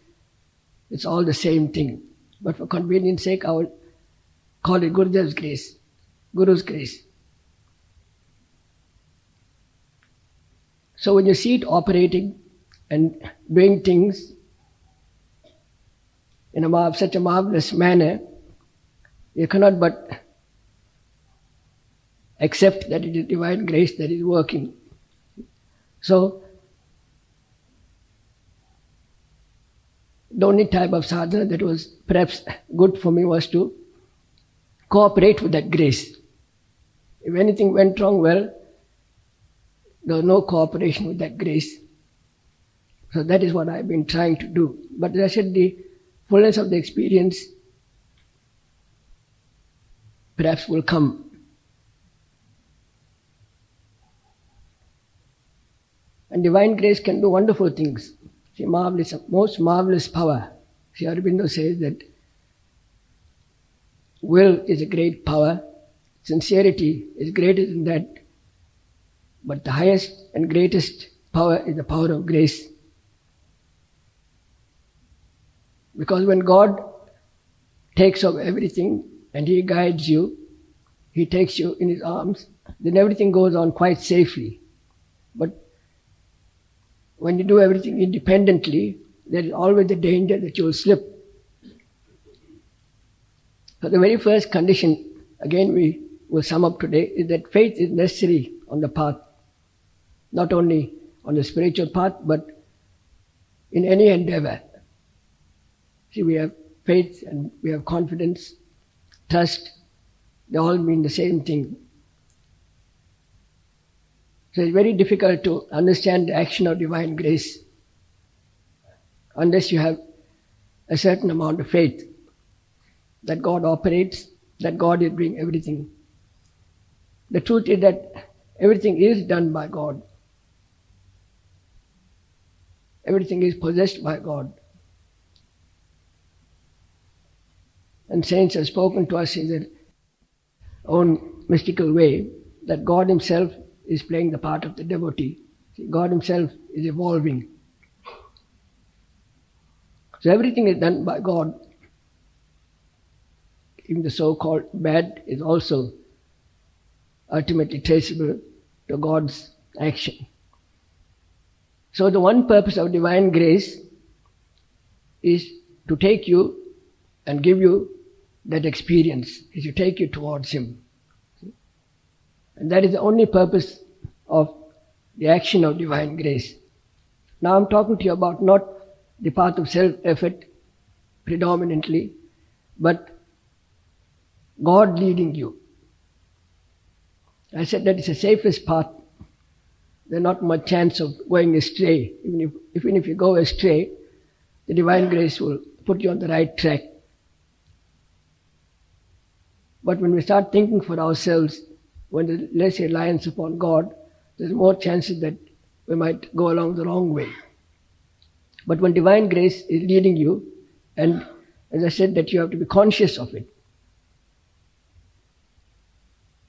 it's all the same thing. But for convenience sake, I will call it Gurudev's grace, Guru's grace. So when you see it operating and doing things in such a marvelous manner, you cannot but accept that it is divine grace that is working. So, the only type of sadhana that was perhaps good for me was to cooperate with that grace. If anything went wrong, well, there was no cooperation with that grace. So that is what I've been trying to do. But as I said, the fullness of the experience perhaps will come. And divine grace can do wonderful things. See, marvelous, most marvelous power. See, Aurobindo says that will is a great power, sincerity is greater than that, but the highest and greatest power is the power of grace. Because when God takes over everything and He guides you, He takes you in His arms, then everything goes on quite safely. But when you do everything independently, there is always the danger that you will slip. So the very first condition, again we will sum up today, is that faith is necessary on the path. Not only on the spiritual path, but in any endeavor. See, we have faith and we have confidence, trust, they all mean the same thing. So it's very difficult to understand the action of divine grace unless you have a certain amount of faith that God operates, that God is doing everything. The truth is that everything is done by God. Everything is possessed by God. And saints have spoken to us in their own mystical way that God Himself is playing the part of the devotee. See, God Himself is evolving. So everything is done by God. Even the so-called bad is also ultimately traceable to God's action. So the one purpose of divine grace is to take you and give you that experience, is to take you towards Him. And that is the only purpose of the action of divine grace. Now I'm talking to you about not the path of self-effort predominantly, but God leading you. I said that is the safest path. There's not much chance of going astray. Even if you go astray, the divine grace will put you on the right track. But when we start thinking for ourselves, when there's less reliance upon God, there's more chances that we might go along the wrong way. But when divine grace is leading you, and as I said that you have to be conscious of it,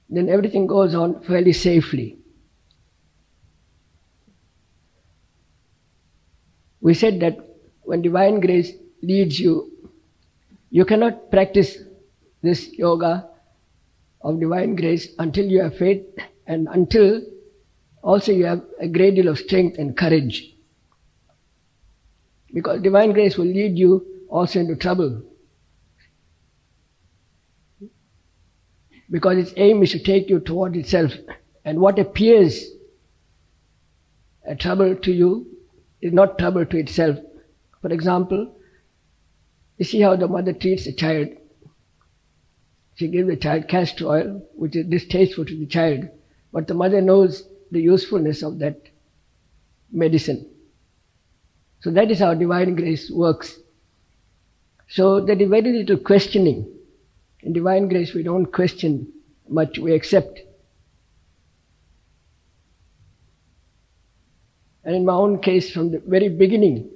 then everything goes on fairly safely. We said that when divine grace leads you, you cannot practice this yoga of divine grace until you have faith and until also you have a great deal of strength and courage. Because divine grace will lead you also into trouble. Because its aim is to take you toward itself. And what appears a trouble to you is not trouble to itself. For example, you see how the mother treats the child. She gives the child castor oil, which is distasteful to the child, but the mother knows the usefulness of that medicine. So that is how divine grace works. So there is very little questioning In divine grace, we don't question much, we accept. And in my own case, from the very beginning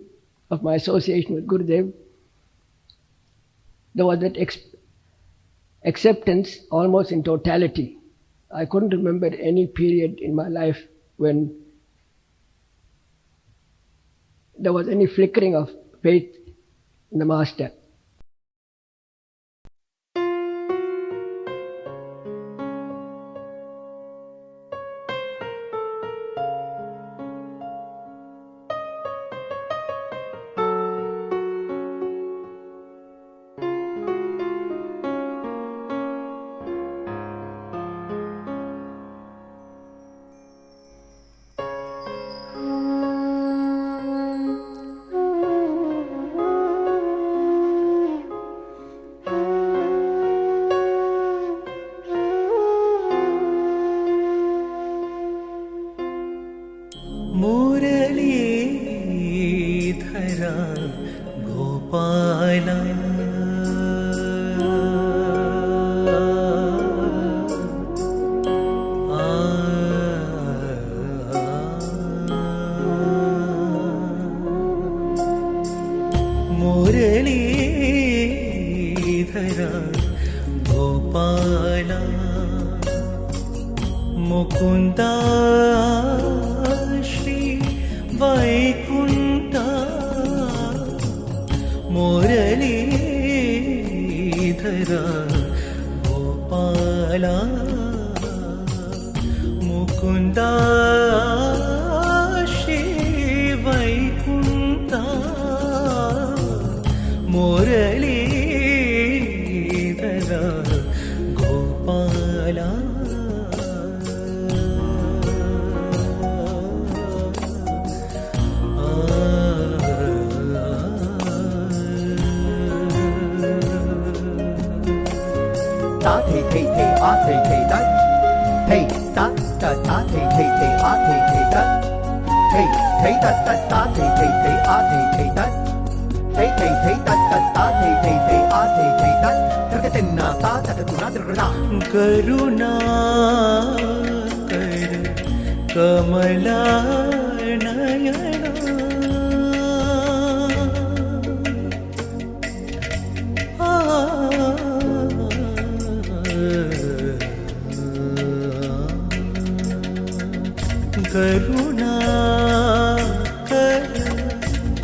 of my association with Gurudev, there was that acceptance almost in totality. I couldn't remember any period in my life when there was any flickering of faith in the Master. Mukunda Shri Vaikunta Murari Tera Gopala Mukunda Shri Vaikunta Murari Tera Gopala Hey, hey, hey, ah, hey, hey, that. Hey, that, that, ah, hey, hey, hey, ah, hey, hey, that. Hey, hey, that, that, ah, hey, hey, hey, ah, hey, hey, that. Hey, hey, hey, that, that, ah, hey, hey, hey, ah, hey, hey, that. Tarkatinna, ta, takatuna, tarkana. Karuna, Kamala, Nayana. Karuna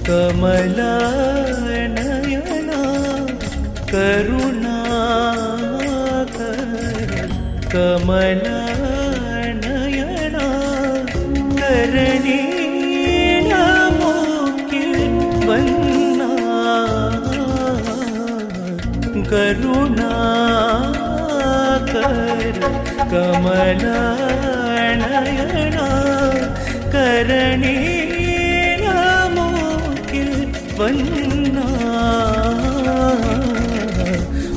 Kamala Nayana Karuna Kamala Nayana Karani Namukil Vanna Karuna Kamala Nayana Karani Namukil Vanna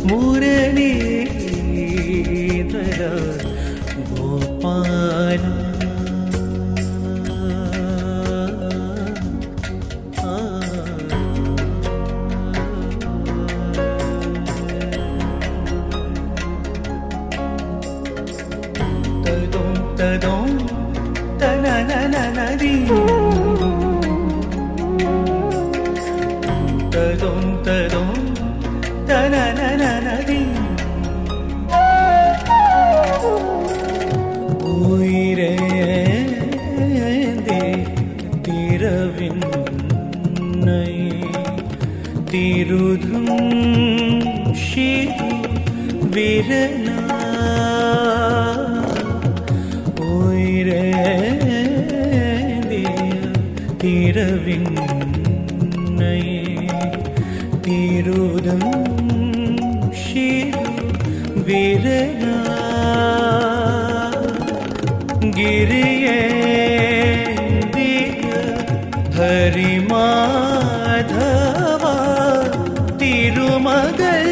Murari Tera Gopala Tadon Ta-na-na-na-na-di Ta-dum ta-dum Ta-na-na-na-na-di Uirende Tiravinnai Tirudhum Shiru Virana Tiravinnai Tirudam Shiru Virana Giriyendiya Hari Madhava Tirumagal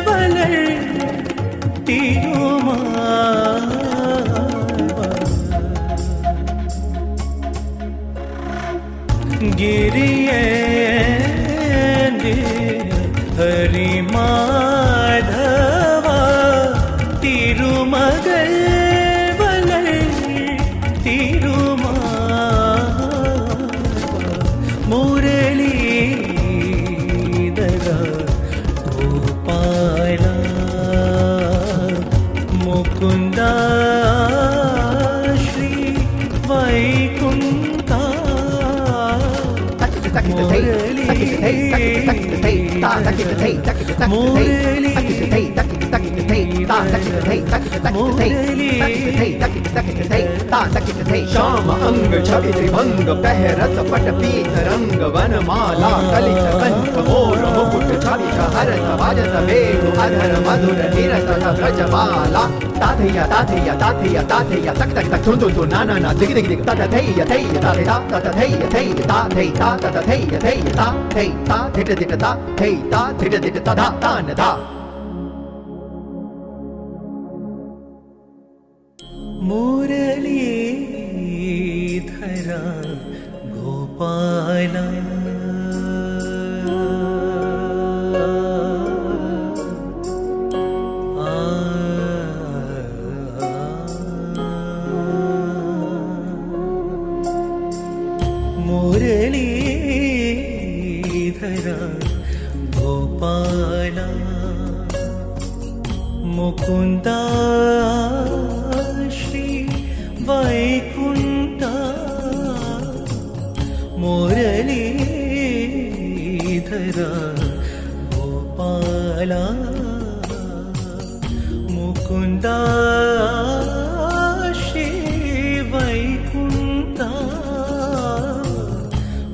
Valar Giriyendiya Hari Madhava Mukunda Shri Vaikunta Shyam अंग छवि त्रिभंग पहरत पट पीत रंग वनमाला कलित कंठ मोर मुकुट छवि हरत वाजत वेणु अधर मधुर निरत ब्रजबाला ताथैया ताथैया ताथैया ताथैया तक तक तक तुन तुन ना ना ना दिग दिग दिग तत थैया थैया ता ता ता थैया थैया ता थै ता ता थैया थैया ता थै ता थिट थिट ता थै ता थिट थिट ता धा ता न धा मुरलीधरा गोपाला मुरलीधरा गोपाला मुकुंदा वैकुंठा मुरलीधरा गोपाला मुकुंदा श्री वैकुंठा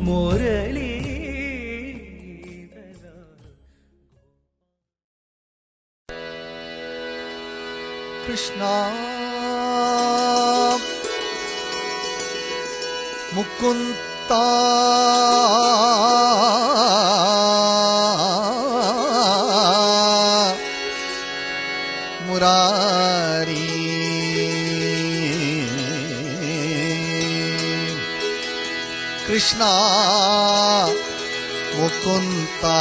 मुरलीधरा कृष्णा मुकुंदा मुरारी कृष्णा मुकुंदा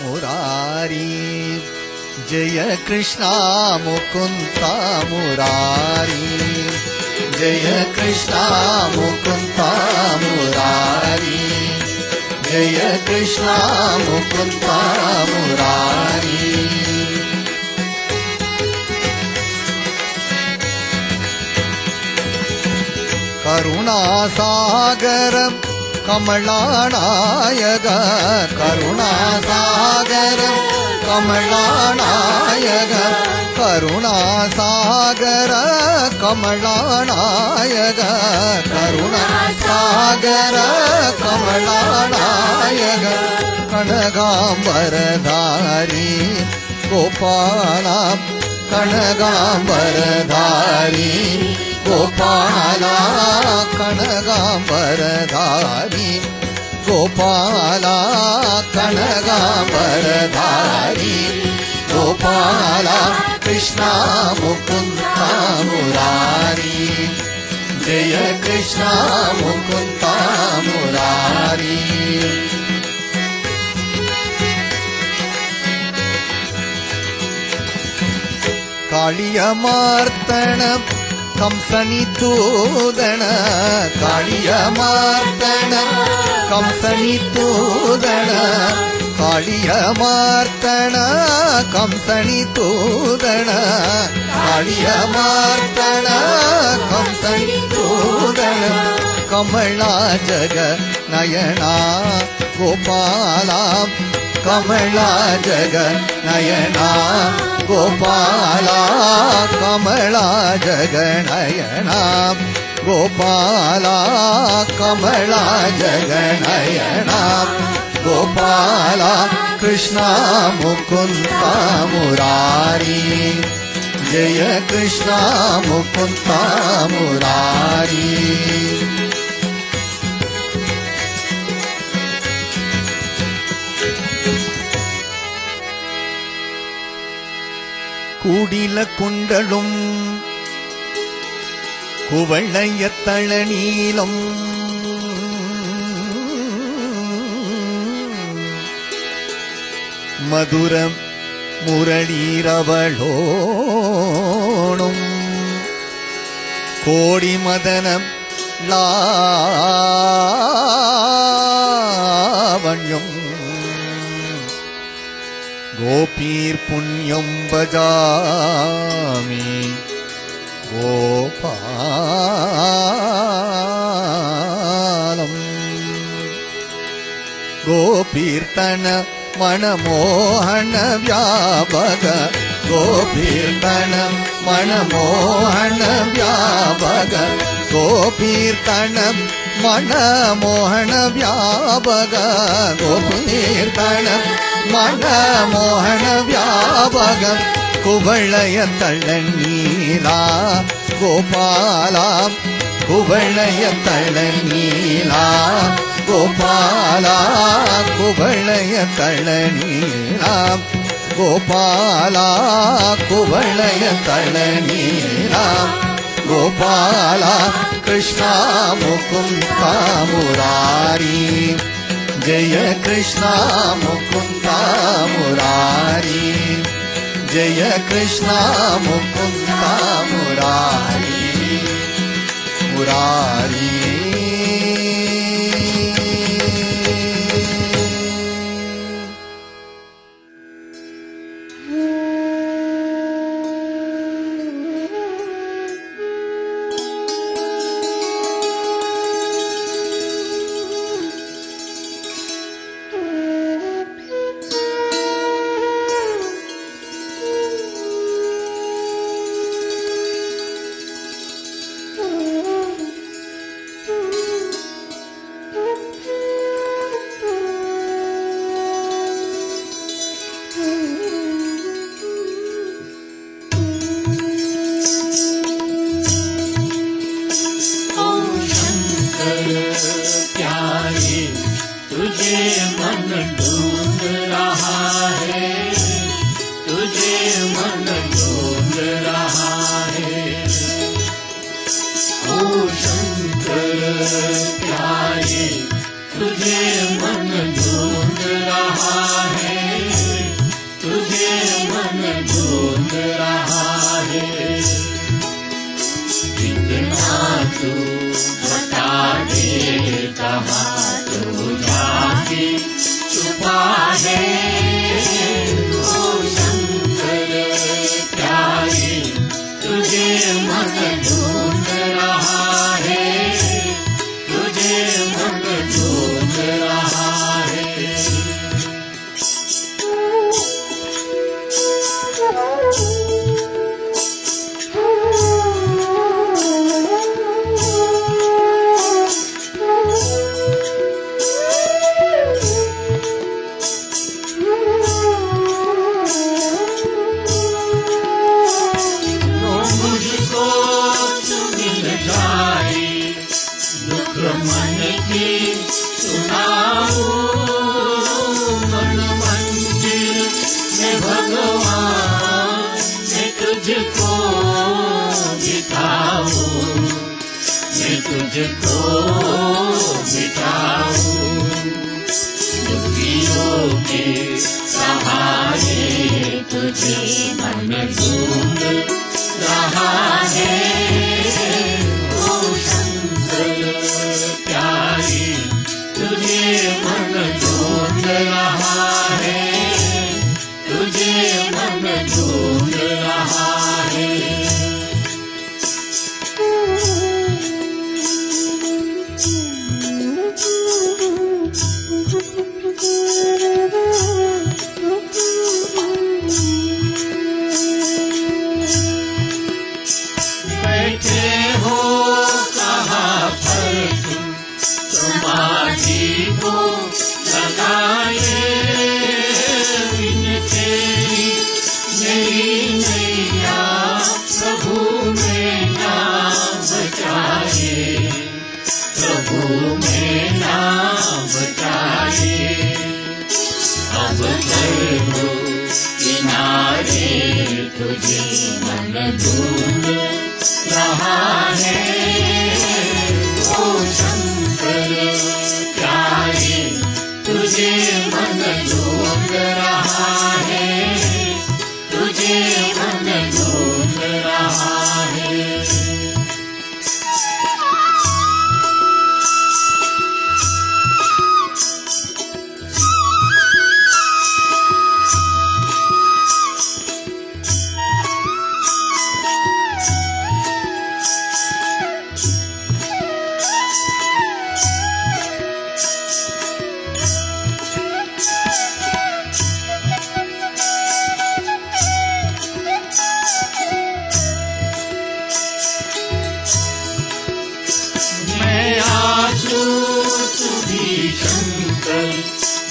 मुरारी जय कृष्णा मुकुंदा मुरारी जय कृष्णा मुकुंदा मुरारी जय कृष्णा मुकुंदा मुरारी करुणासागर कमलानायक करुणासागर कमलानायक करुणासागर कमलानायक करुणासागर कमलानायक कनगांबरधारी गोपाला कनगांबरधारी गोपाला कनगांबरधारी गोपाला कनगांबरधारी गोपाला कृष्णा मुकुंदा मुरारी जय कृष्णा मुकुंदा मुरारी कालियमार्तन कंसनी तूदन कालियमार्तन कंसनी तूदन कालियमार्तन कंसनी तूदन कालियमार्तन कंसनी तूदन कमला जग नयना गोपाला कमला जग नयना गोपाला कमला जग नयना गोपाला कमला जग नयना गोपाला कृष्णा मुकुंदा मुरारी जय कृष्णा मुकुंदा मुरारी கூடில குண்டலும் குவளையத்தள நீலம் மதுரம் முரளீரவளோணும் கோடி மதனம் லாவண்யம் गोपीर्पुण्यं भजामि गोपालम् गोपीर्तन मनमोहन व्यापक गोपीर्तन मनमोहन व्यापक गोपीर्तन मनमोहन व्यापक गोपीर्तन मनमोहन व्यापक कुवलय तळनीला गोपाला कुवलय तळनीला गोपाला कुवलय तळनीला गोपाला कुवलय तळनीला गोपाला कृष्णा मुकुंदा मुरारी जय कृष्णा मुकुंदा मुरारी जय कृष्णा मुकुंदा मुरारी मुरारी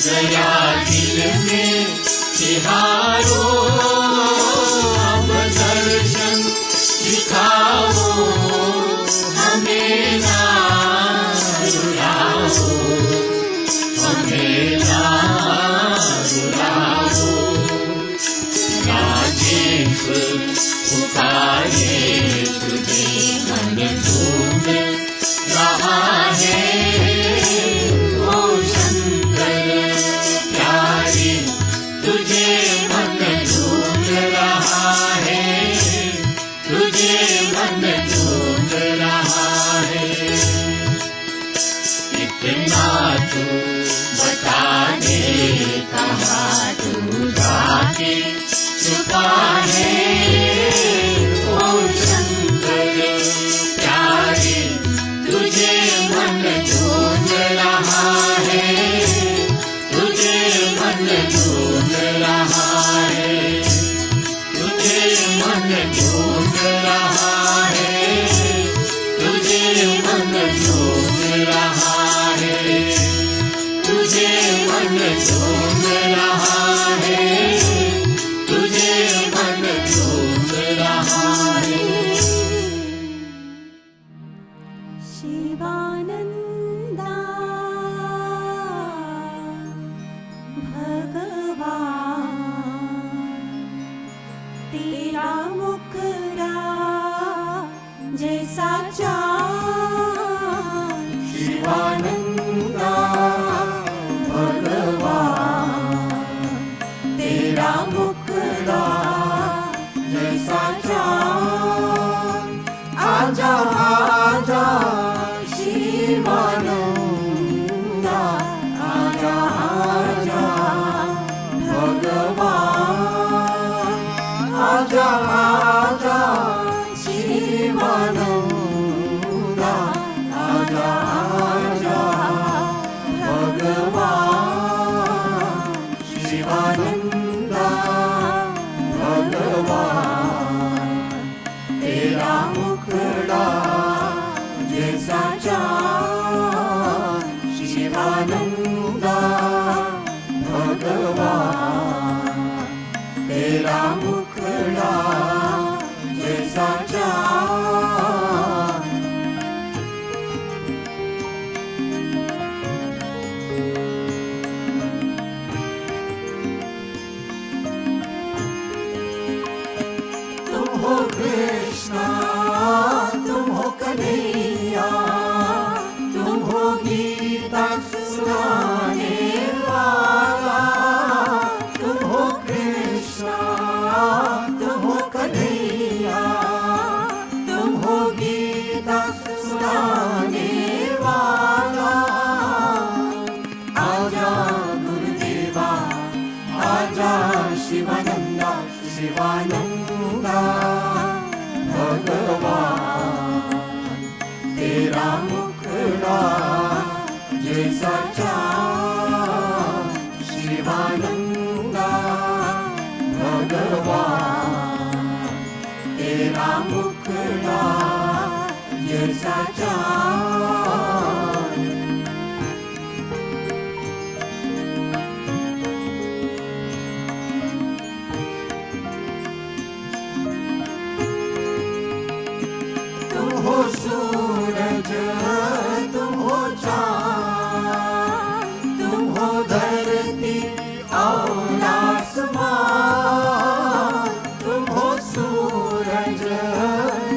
गया दिल में तिहारो, अब दर्शन दिखाओ हमें ना रुलाओ, हमें ना रुलाओ। राजेश पुकारे तुझे मन झूम रहा है, ओ शंकर प्यारे तुझे मन झूम रहा है, तुझे मन झूम रहा है। इतना तू बता दे कहाँ तू जाके छुपा है, ओ शंकर प्यारे तुझे मन झूम रहा है, तुझे मन झूम रहा है, तुझे मन झूम रहा है, तुझे मन झूम रहा है, तुझे मन झूम रहा है, तुझे मन झूम रहा है। शिवानंदा भगवान तेरा मुखड़ा जैसा चाँद, शिवानंदा भगवान तेरा मुखड़ा जैसा चाँद, आजा आजा शिवानंदा, आजा आजा भगवान, आजा आजा शिवानंदा, आजा आजा भगवान, शिवानंदा भगवान तेरा मुखड़ा जैसा चाँद, शिवानंदा भगवान तेरा मुखड़ा जैसा चाँद। तुम हो कृष्णा, तुम हो कन्हैया, तुम हो गीता सुनाने वाला, तुम हो कृष्णा, तुम हो कन्हैया, तुम हो गीता सुनाने वाला। आजा गुरुदेवा, आजा शिवानंदा, शिवानंदा भगवान तेरा मुखड़ा जैसा चाँद, शिवानंदा भगवान तेरा मुखड़ा जैसा चाँद। तुम हो सूरज, तुम हो चाँद, तुम हो धरती और आसमान, तुम हो सूरज,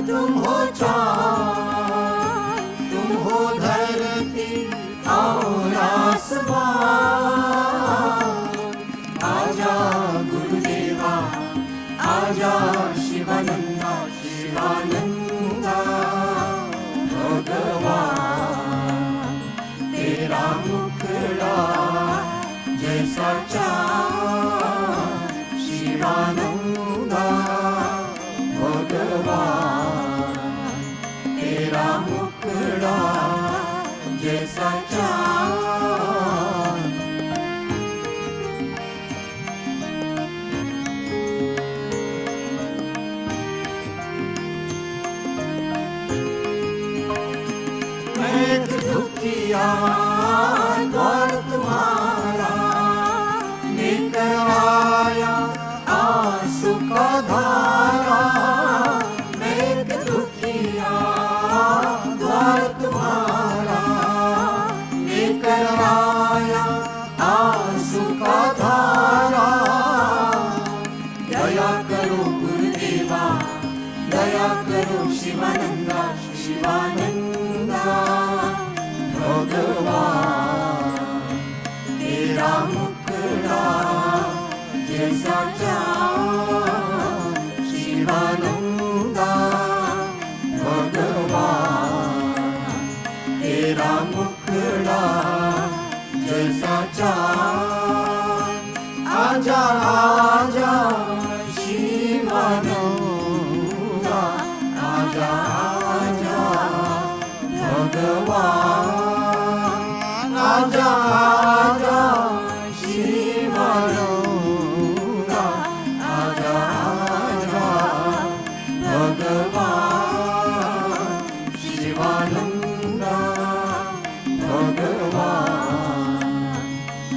तुम हो चाँद, तुम हो धरती और आसमान। आजा गुरुदेवा, आजा शिवानंदा, शिवानंदा भगवान तेरा मुखड़ा जैसा चाँद, शिवानंदा भगवान तेरा मुखड़ा जैसा चाँद। मैं एक दुखिया द्वार तुम्हारा, धारा, मैं एक दुखिया द्वार तुम्हारा, लेकर आया आंसू का धारा। दया करो गुरुदेवा, दया करो शिवानंदा, शिवानंदा भगवान। तेरा मुखड़ा जैसा चाँद, शिवानंदा भगवान। तेरा मुखड़ा जैसा चाँद, आजा आजा शिवानंदा, आजा आजा भगवान। आजा आजा शिवानंदा, आजा आजा भगवान। शिवानंदा भगवान।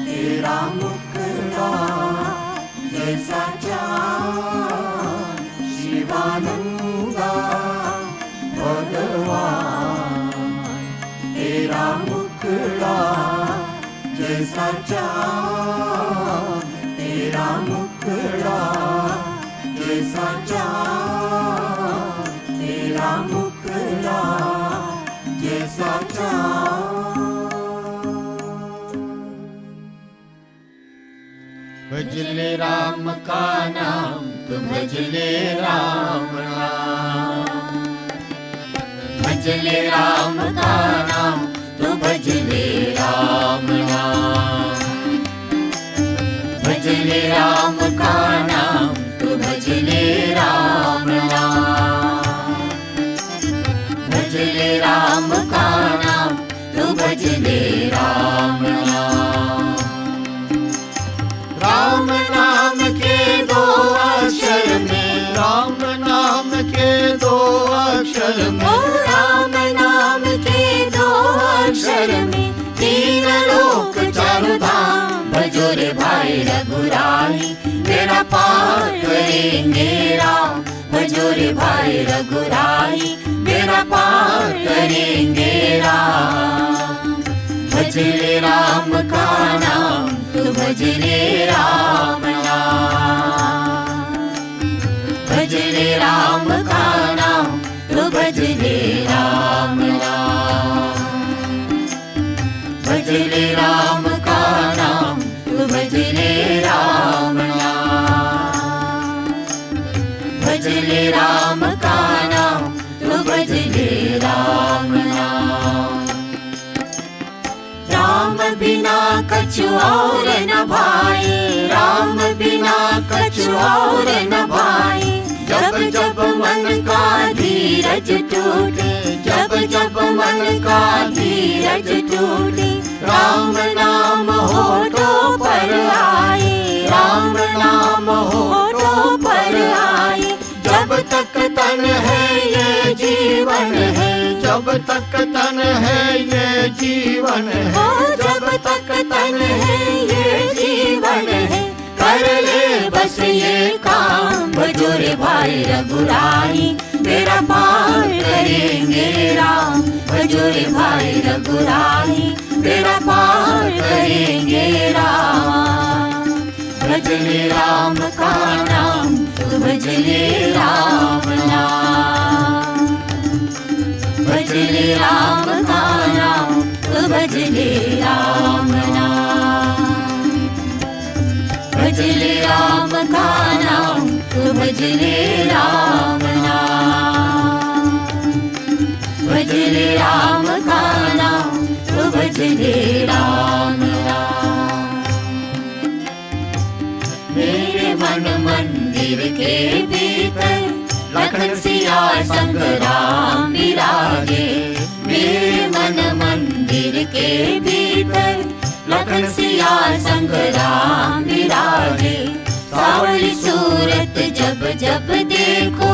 तेरा मुखड़ा जैसा चाँद, शिवानंदा भगवान। तेरा मुखड़ा जैसा चाँद, तेरा मुखड़ा जैसा चाँद, तेरा मुखड़ा जैसा चाँद। भजले राम का नाम तो भजले राम नाम, भजले राम का नाम तो भजले राम नाम, भजले राम का नाम तो भजले राम नाम, भजले राम का नाम तो भजले राम नाम। राम नाम के दो अक्षर में, राम नाम के दो अक्षर में, राम नाम के दो अक्षर में, तीन लोक चारों धाम। भजो रे भाई रघुराई, बेड़ा पार करेंगे राम। भजो रे भाई रघुराई, बेड़ा पार करेंगे राम। भजले राम का नाम तो भजले राम नाम, भजले राम का नाम तो भजले राम नाम, भजले राम का नाम तो भजले राम नाम, भजले राम का नाम तो भजले राम नाम। राम बिना कछु और न भाई, राम बिना कछु और न भाई। जब जब मन का धीरज टूटे, जब जब मन का धीरज टूटे, राम नाम होठों पर आए, राम नाम होठों पर आए। जब तक तन है ये जीवन है, जब तक तन है ये जीवन है, जब तक तन है ये जीवन है। कर ले बस ये काम, भजो रे भाई रघुराई, बेड़ा पार करेंगे राम। भजो रे भाई रघुराई, बेड़ा पार करेंगे राम। भजले राम का नाम तो भजले राम नाम, भजले राम का नाम तो भजले राम नाम, भजले राम का नाम तो भजले राम नाम, भजले राम का नाम तो भजले राम नाम। मेरे मन मंदिर के भीतर लखन सिया संग राम विराजे। मेरे मन मंदिर के भीतर लखन सिया संग राम विराजे। सावली सूरत जब जब देखो,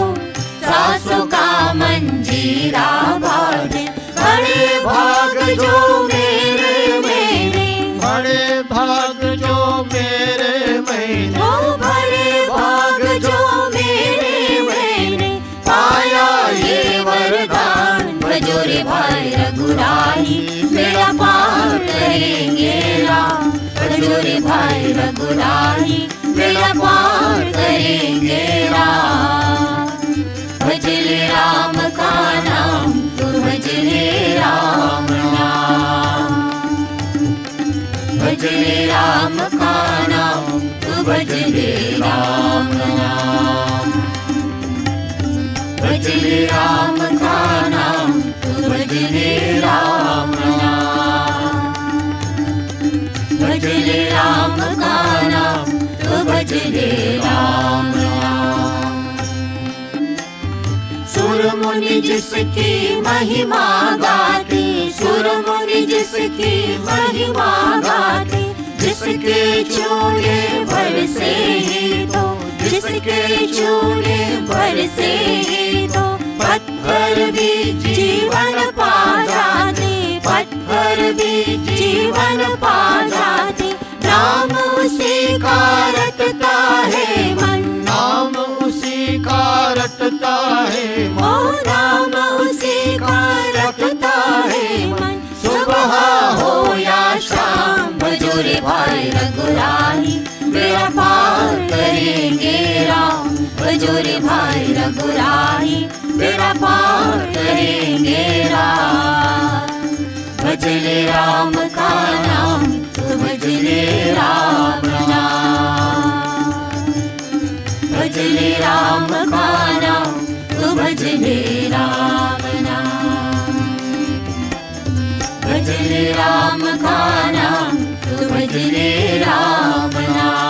सासों का मंजीरा बाजे। बड़े भाग जो मेरे मेरे, बड़े भाग जो मेरे मैंने, ओ बड़े भाग जो मेरे भजो रे भाई रघुराई, बेड़ा पार करेंगे राम। भजो रे भाई रघुराई, बेड़ा पार करेंगे राम। भजले राम का नाम, तू भजले राम नाम। भजले राम का नाम, तू भजले राम नाम। भजले राम का नाम, तू भजले राम नाम। भजले राम का नाम, तू भजले राम नाम। सुर मुनि जिसकी महिमा गाते, सुर मुनि जिसकी महिमा गाते, जिसके चूड़े भर से ही तो, जिसके चूड़े भर से ही तो, पत्थर भी जीवन पा जाते, पत्थर भी जीवन पा जाते। नाम उसी का रटता है मन, नाम उसी का रटता है मन, ओ नाम उसी का रटता है मन। सुबह हो या शाम, भजो रे भाई रघुराई, बेड़ा पार करेंगे राम। भजो रे भाई रघुराई, बेड़ा पार करेंगे राम। भजले राम का नाम, तू भजले राम नाम। भजले राम का नाम, तू भजले राम नाम। भजले राम का नाम, तू भजले राम नाम।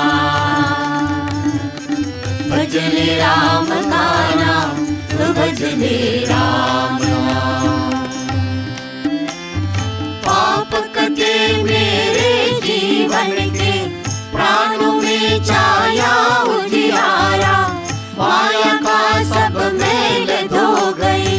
भजले राम का नाम, तू भजले राम नाम। पाप कटे मेरे जीवन के, प्राणों में छाया उजियारा। माया का सब मैल धो गई,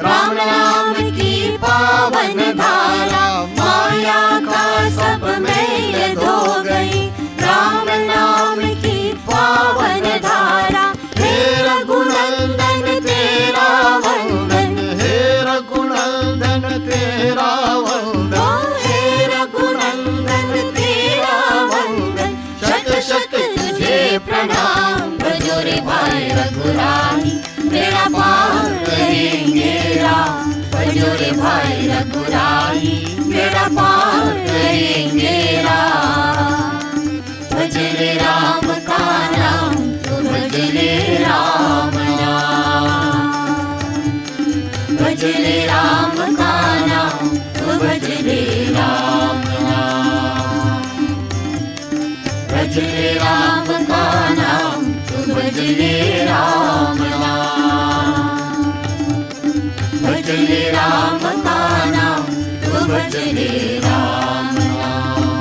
राम नाम की पावन धारा। माया का सब मैल धो गई, राम नाम की पावन धारा। हे रघुनंदन तेरा वंदन, हे रघुनंदन तेरा वंदन, ओ हे रघुनंदन तेरा वंदन। शत शत तुझे प्रणाम। भजो रे भाई रघुराई, बेड़ा पार करेंगे राम। भजो रे भाई रघुराई, बेड़ा पार करेंगे राम। भजले राम का नाम, तू भजले राम नाम। भजले राम का नाम, तू भजले राम नाम। भजले राम का नाम, तू भजले राम नाम। भजले राम का नाम, तू भजले राम नाम।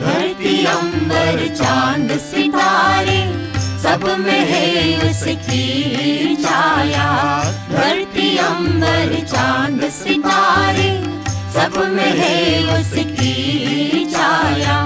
धरती अंबर चांद सितारे, सब में है उसकी छाया। धरती अंबर चांद सितारे, सब में है उसकी छाया।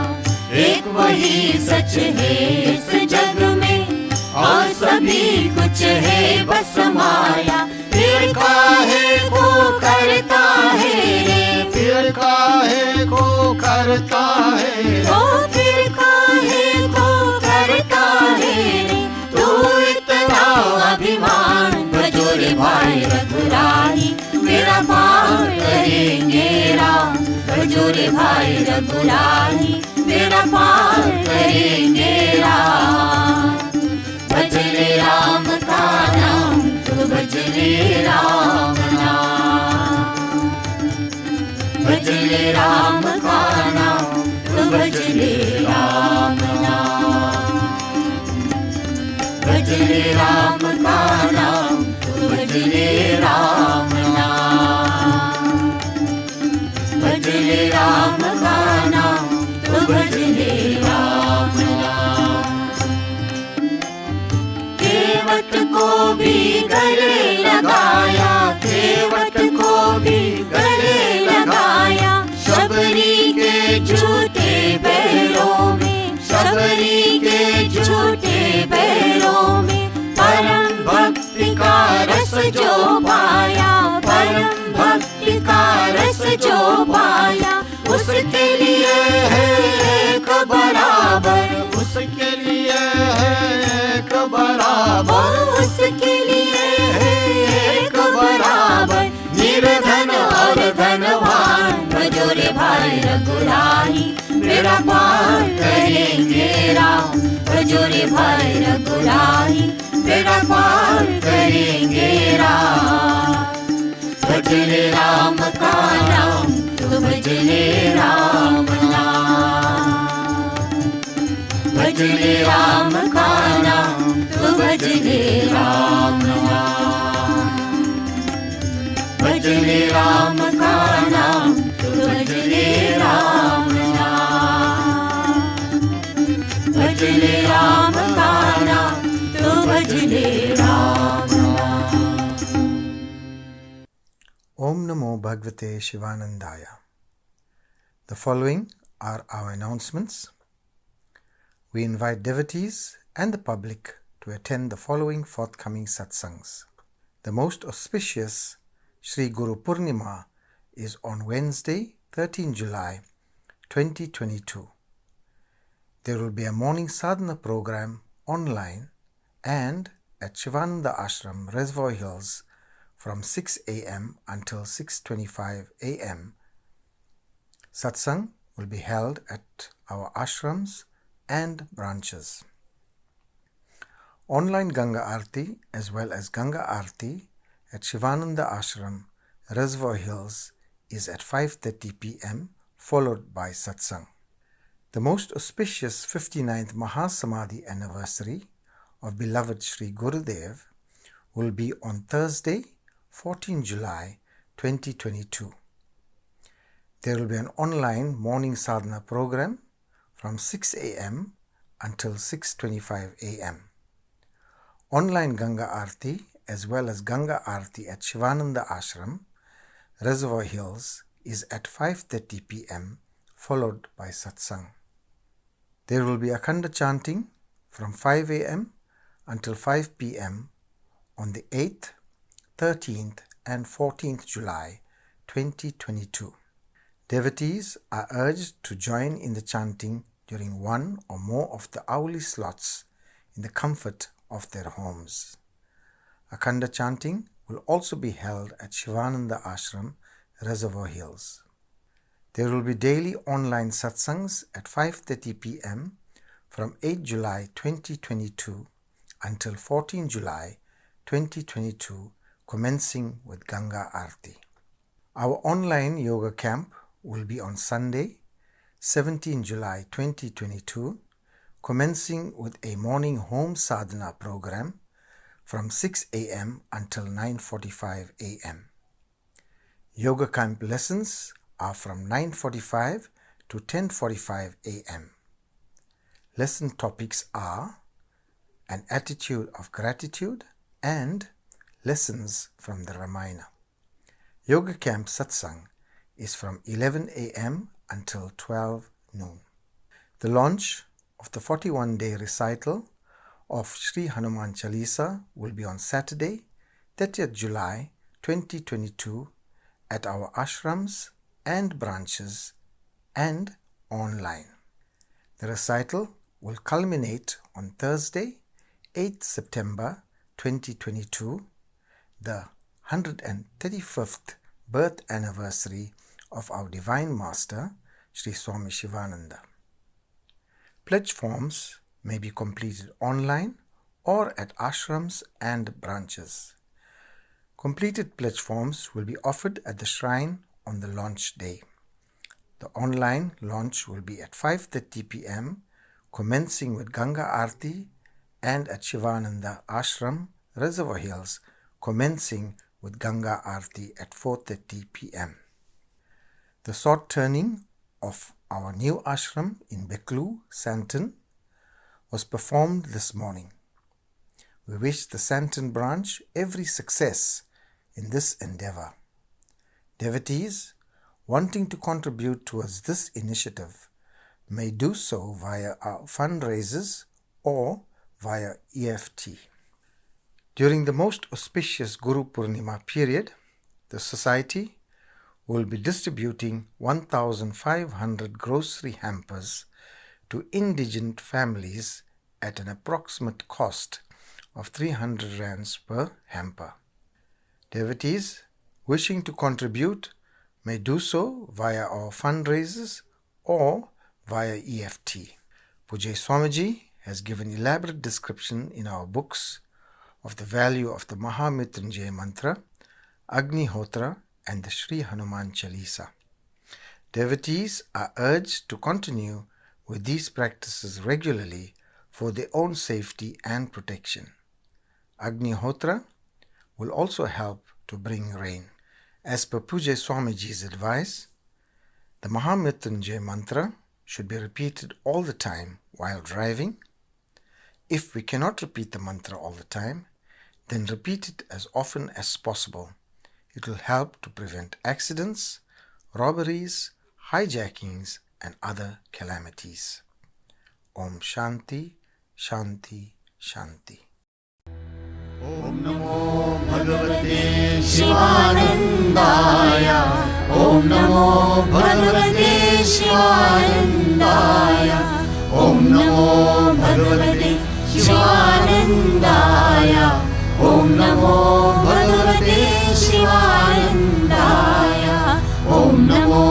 एक वही सच है इस जग में, और सभी कुछ है बस माया। फिर काहे को करता है रे, फिर काहे को करता है, ओ फिर काहे को करता है रे। तू इतना अभिमान, भजो रे भाई रघुराई, बेड़ा पार करेंगे राम। भजो रे भाई रघुराई, बेड़ा पार करेंगे राम। भजले राम का नाम, तू भजले राम नाम। भजले राम का नाम, तू भजले राम नाम। भजले राम का नाम, तू भजले राम नाम। भजले राम का नाम, तू भजले राम नाम। केवट को भी गले लगाया, केवट को भी गले लगाया। शबरी के झूठे पैरों में, शबरी के झूठे पैरों में। परम भक्ति का रस जो बराबर, उसके लिए एक बराबर, निर्धन और धनवान, भजो रे भाई रघुराई, बेड़ा पार करेंगे राम। भजो रे भाई रघुराई, बेड़ा पार करेंगे राम। भजले राम का नाम, तो भजले राम नाम। भजले राम का नाम, तो भजले राम नाम। भजले राम का नाम, तो भजले राम नाम। भजले राम का नाम, तो भजले राम नाम। Om Namo Bhagavate Shivanandaya. The following are our announcements. We invite devotees and the public to attend the following forthcoming satsangs. The most auspicious Sri Guru Purnima is on Wednesday, 13 July 2022. There will be a morning sadhana program online and at Sivananda Ashram, Reservoir Hills from 6 a.m. until 6:25 a.m. Satsang will be held at our ashrams and branches. Online Ganga Arati as well as Ganga Arati at Sivananda Ashram, Reservoir Hills is at 5:30 p.m. followed by Satsang. The most auspicious 59th Maha Samadhi anniversary of beloved Sri Gurudev will be on Thursday, 14 July 2022. There will be an online morning sadhana program from 6 a.m. until 6:25 a.m. Online Ganga Arati as well as Ganga Arati at Sivananda Ashram, Reservoir Hills is at 5:30 p.m. followed by Satsang. There will be Akhanda chanting from 5 a.m. until 5 p.m. on the 8th, 13th and 14th July 2022. Devotees are urged to join in the chanting during one or more of the hourly slots in the comfort of their homes. Akhanda chanting will also be held at Sivananda Ashram, Reservoir Hills. There will be daily online satsangs at 5:30 p.m. from 8 July 2022 until 14 July 2022, commencing with Ganga Arati. Our online yoga camp will be on Sunday, 17 July 2022, commencing with a morning home sadhana program from 6 a.m. until 9:45 a.m. Yoga camp lessons are from 9:45 to 10:45 a.m. Lesson topics are an attitude of gratitude and lessons from the Ramayana. Yoga camp satsang is from 11 a.m. until 12 noon. The launch of the 41-day recital of Sri Hanuman Chalisa will be on Saturday, 30th July 2022 at our ashrams and branches and online. The recital will culminate on Thursday, 8th September 2022, the 135th birth anniversary of our Divine Master, Sri Swami Sahajananda. Pledge forms may be completed online or at ashrams and branches. Completed pledge forms will be offered at the shrine on the launch day. The online launch will be at 5:30 p.m. commencing with Ganga Arati and at Sivananda Ashram, Reservoir Hills, commencing with Ganga Arati at 4:30 p.m. The sword turning of our new ashram in Beklu, Santon, was performed this morning. We wish the Santon branch every success in this endeavor. Devotees wanting to contribute towards this initiative may do so via our fundraisers or via EFT. During the most auspicious Guru Purnima period, the Society will be distributing 1,500 grocery hampers to indigent families at an approximate cost of 300 rands per hamper. Devotees wishing to contribute may do so via our fundraisers or via EFT. Pujya Swamiji has given elaborate description in our books of the value of the Maha Mrityunjaya mantra, Agnihotra and the Sri Hanuman Chalisa. Devotees are urged to continue with these practices regularly for their own safety and protection. Agnihotra will also help to bring rain. As per Pujya Swamiji's advice, the Maha Mrityunjaya mantra should be repeated all the time while driving. If we cannot repeat the mantra all the time, then repeat it as often as possible. It will help to prevent accidents, robberies, hijackings and other calamities. Om Shanti, Shanti, Shanti. Om Namo Bhagavate Shivanandaya. Om Namo Bhagavate Shivanandaya. Om Namo Bhagavate Shivanandaya. Om Namo Bhagavate Shivanandaya. Om Namo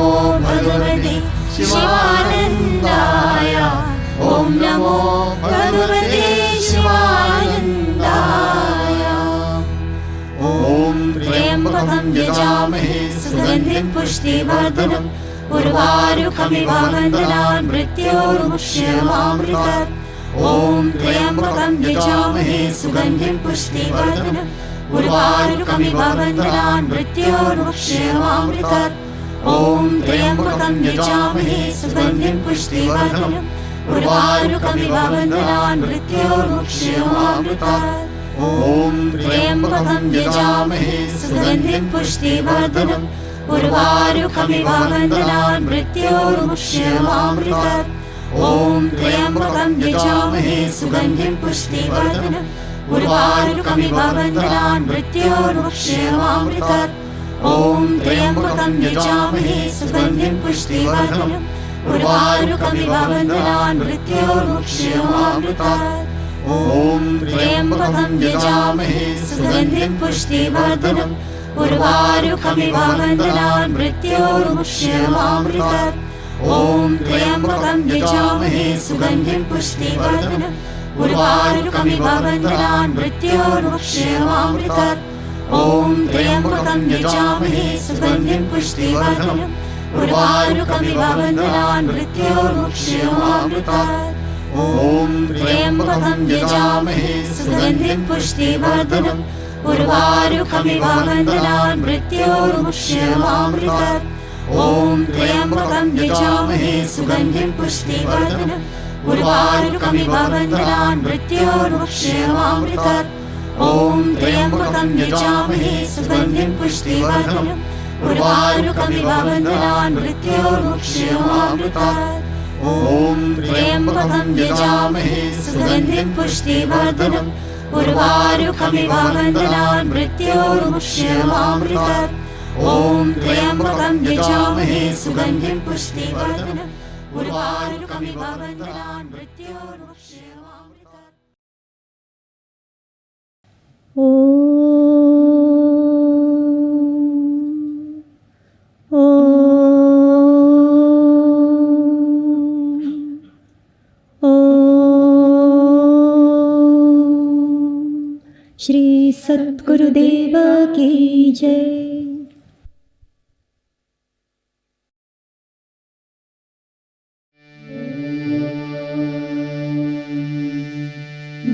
Bhagavate Shivanandaya. Om Namo Bhagavate Shivanandaya. Om Triambakam Yajamahe Sugandhim Pushtivardanam Urvarukamiva Vandanam Mrityunjaya. Om Triambakam Yajamahe Sugandhim Pushtivardanam Urvarukamiva Vandanam Mrityunjaya. Om Triambakam Yajamahe Sugandhim Pushtivardanam Urvarukamiva Vandanam Mrityunjaya. Om Triambakam Yajamahe Sugandhim Pushtivardanam Urvarukamiva Vandanam Mrityunjaya. Om Triambakam Yajamahe Sugandhim Pushtivardanam Urvarukamiva Vandanam Mrityunjaya. Om Triambakam Yajamahe Sugandhim Pushtivardanam Urvarukamiva Vandanam Mrityunjaya. Om Triambakam Yajamahe Sugandhim Pushtivardanam Urvarukamiva Vandanam Mrityunjaya. Om Triambakam Yajamahe Sugandhim Pushtivardanam Urvarukamiva Vandanam Mrityunjaya. Om Triambakam Yajamahe Sugandhim Pushtivardanam Urvarukamiva Vandanam Mrityunjaya. Om Triambakam Yajamahe Sugandhim Pushtivardanam Urvarukamiva Vandanam Mrityunjaya. Om Triambakam Yajamahe Sugandhim Pushtivardanam Urvarukamiva Vandanam Mrityunjaya. Om Triambakam Yajamahe Sugandhim Pushtivardanam Urvarukamiva Vandanam Mrityunjaya. Om Triambakam Yajamahe Sugandhim Pushtivardanam Urvarukamiva Vandanam Mrityunjaya. Om Triambakam Yajamahe Sugandhim Pushtivardanam Urvarukamiva Vandanam Mrityunjaya. Shri सद्गुरुदेव की जय।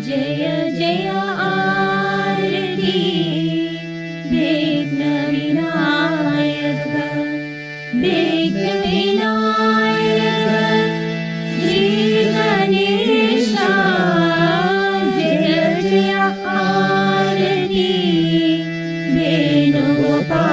जय जय आरती विघ्न विनायक विघ्न विनायक श्री गणेशा। जय जय आरती वेणुगोपाल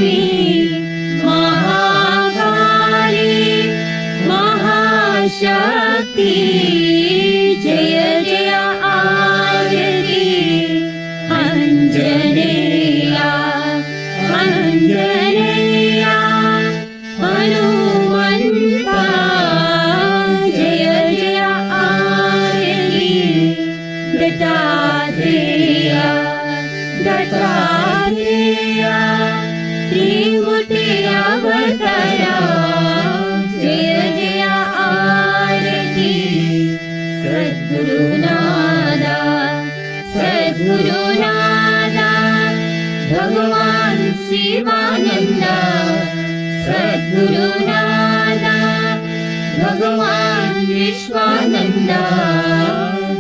महालक्ष्मी महाकाली महाशक्ति जय जय आरती अंजनेया अंजनेया हनुमंता जय जय आरती दत्तात्रेय दत्तात्रेय त्रिमूर्ति अवतारा जय जय आरती सद्गुरुनादा सद्गुरुनादा भगवान शिवानंद सद्गुरुनादा भगवान विश्वानंद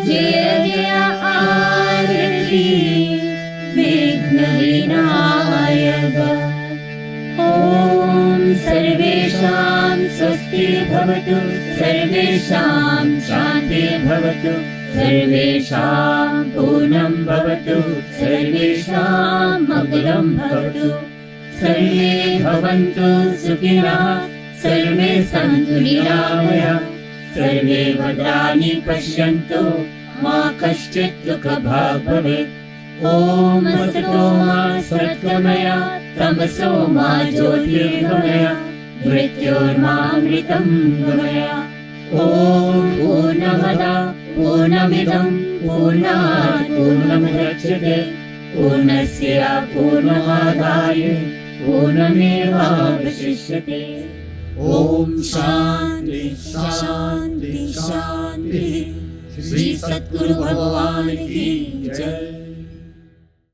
जय जय आरती विघ्न विनायक ॐ सर्वेषां स्वस्ति भवतु सर्वेषां शान्ति भवतु सर्वेषां पूर्णं भवतु सर्वेषां मङ्गलं भवतु सर्वे भवन्तु सुखिनः सर्वे सन्तु निरामयाः सर्वे भद्राणि पश्यन्तु मा कश्चित् दुःखभाग् भवेत् ॐ असतो मा सद्गमय तमसो मा ज्योतिर्गमय मृत्योर्मामृतं गमय ॐ पूर्णमदः पूर्णमिदं पूर्णात् पूर्णमुदच्यते पूर्णस्य पूर्णमादाय पूर्णमेवावशिष्यते ॐ शान्ति शान्ति शान्ति श्री सद्गुरु भगवान की जय।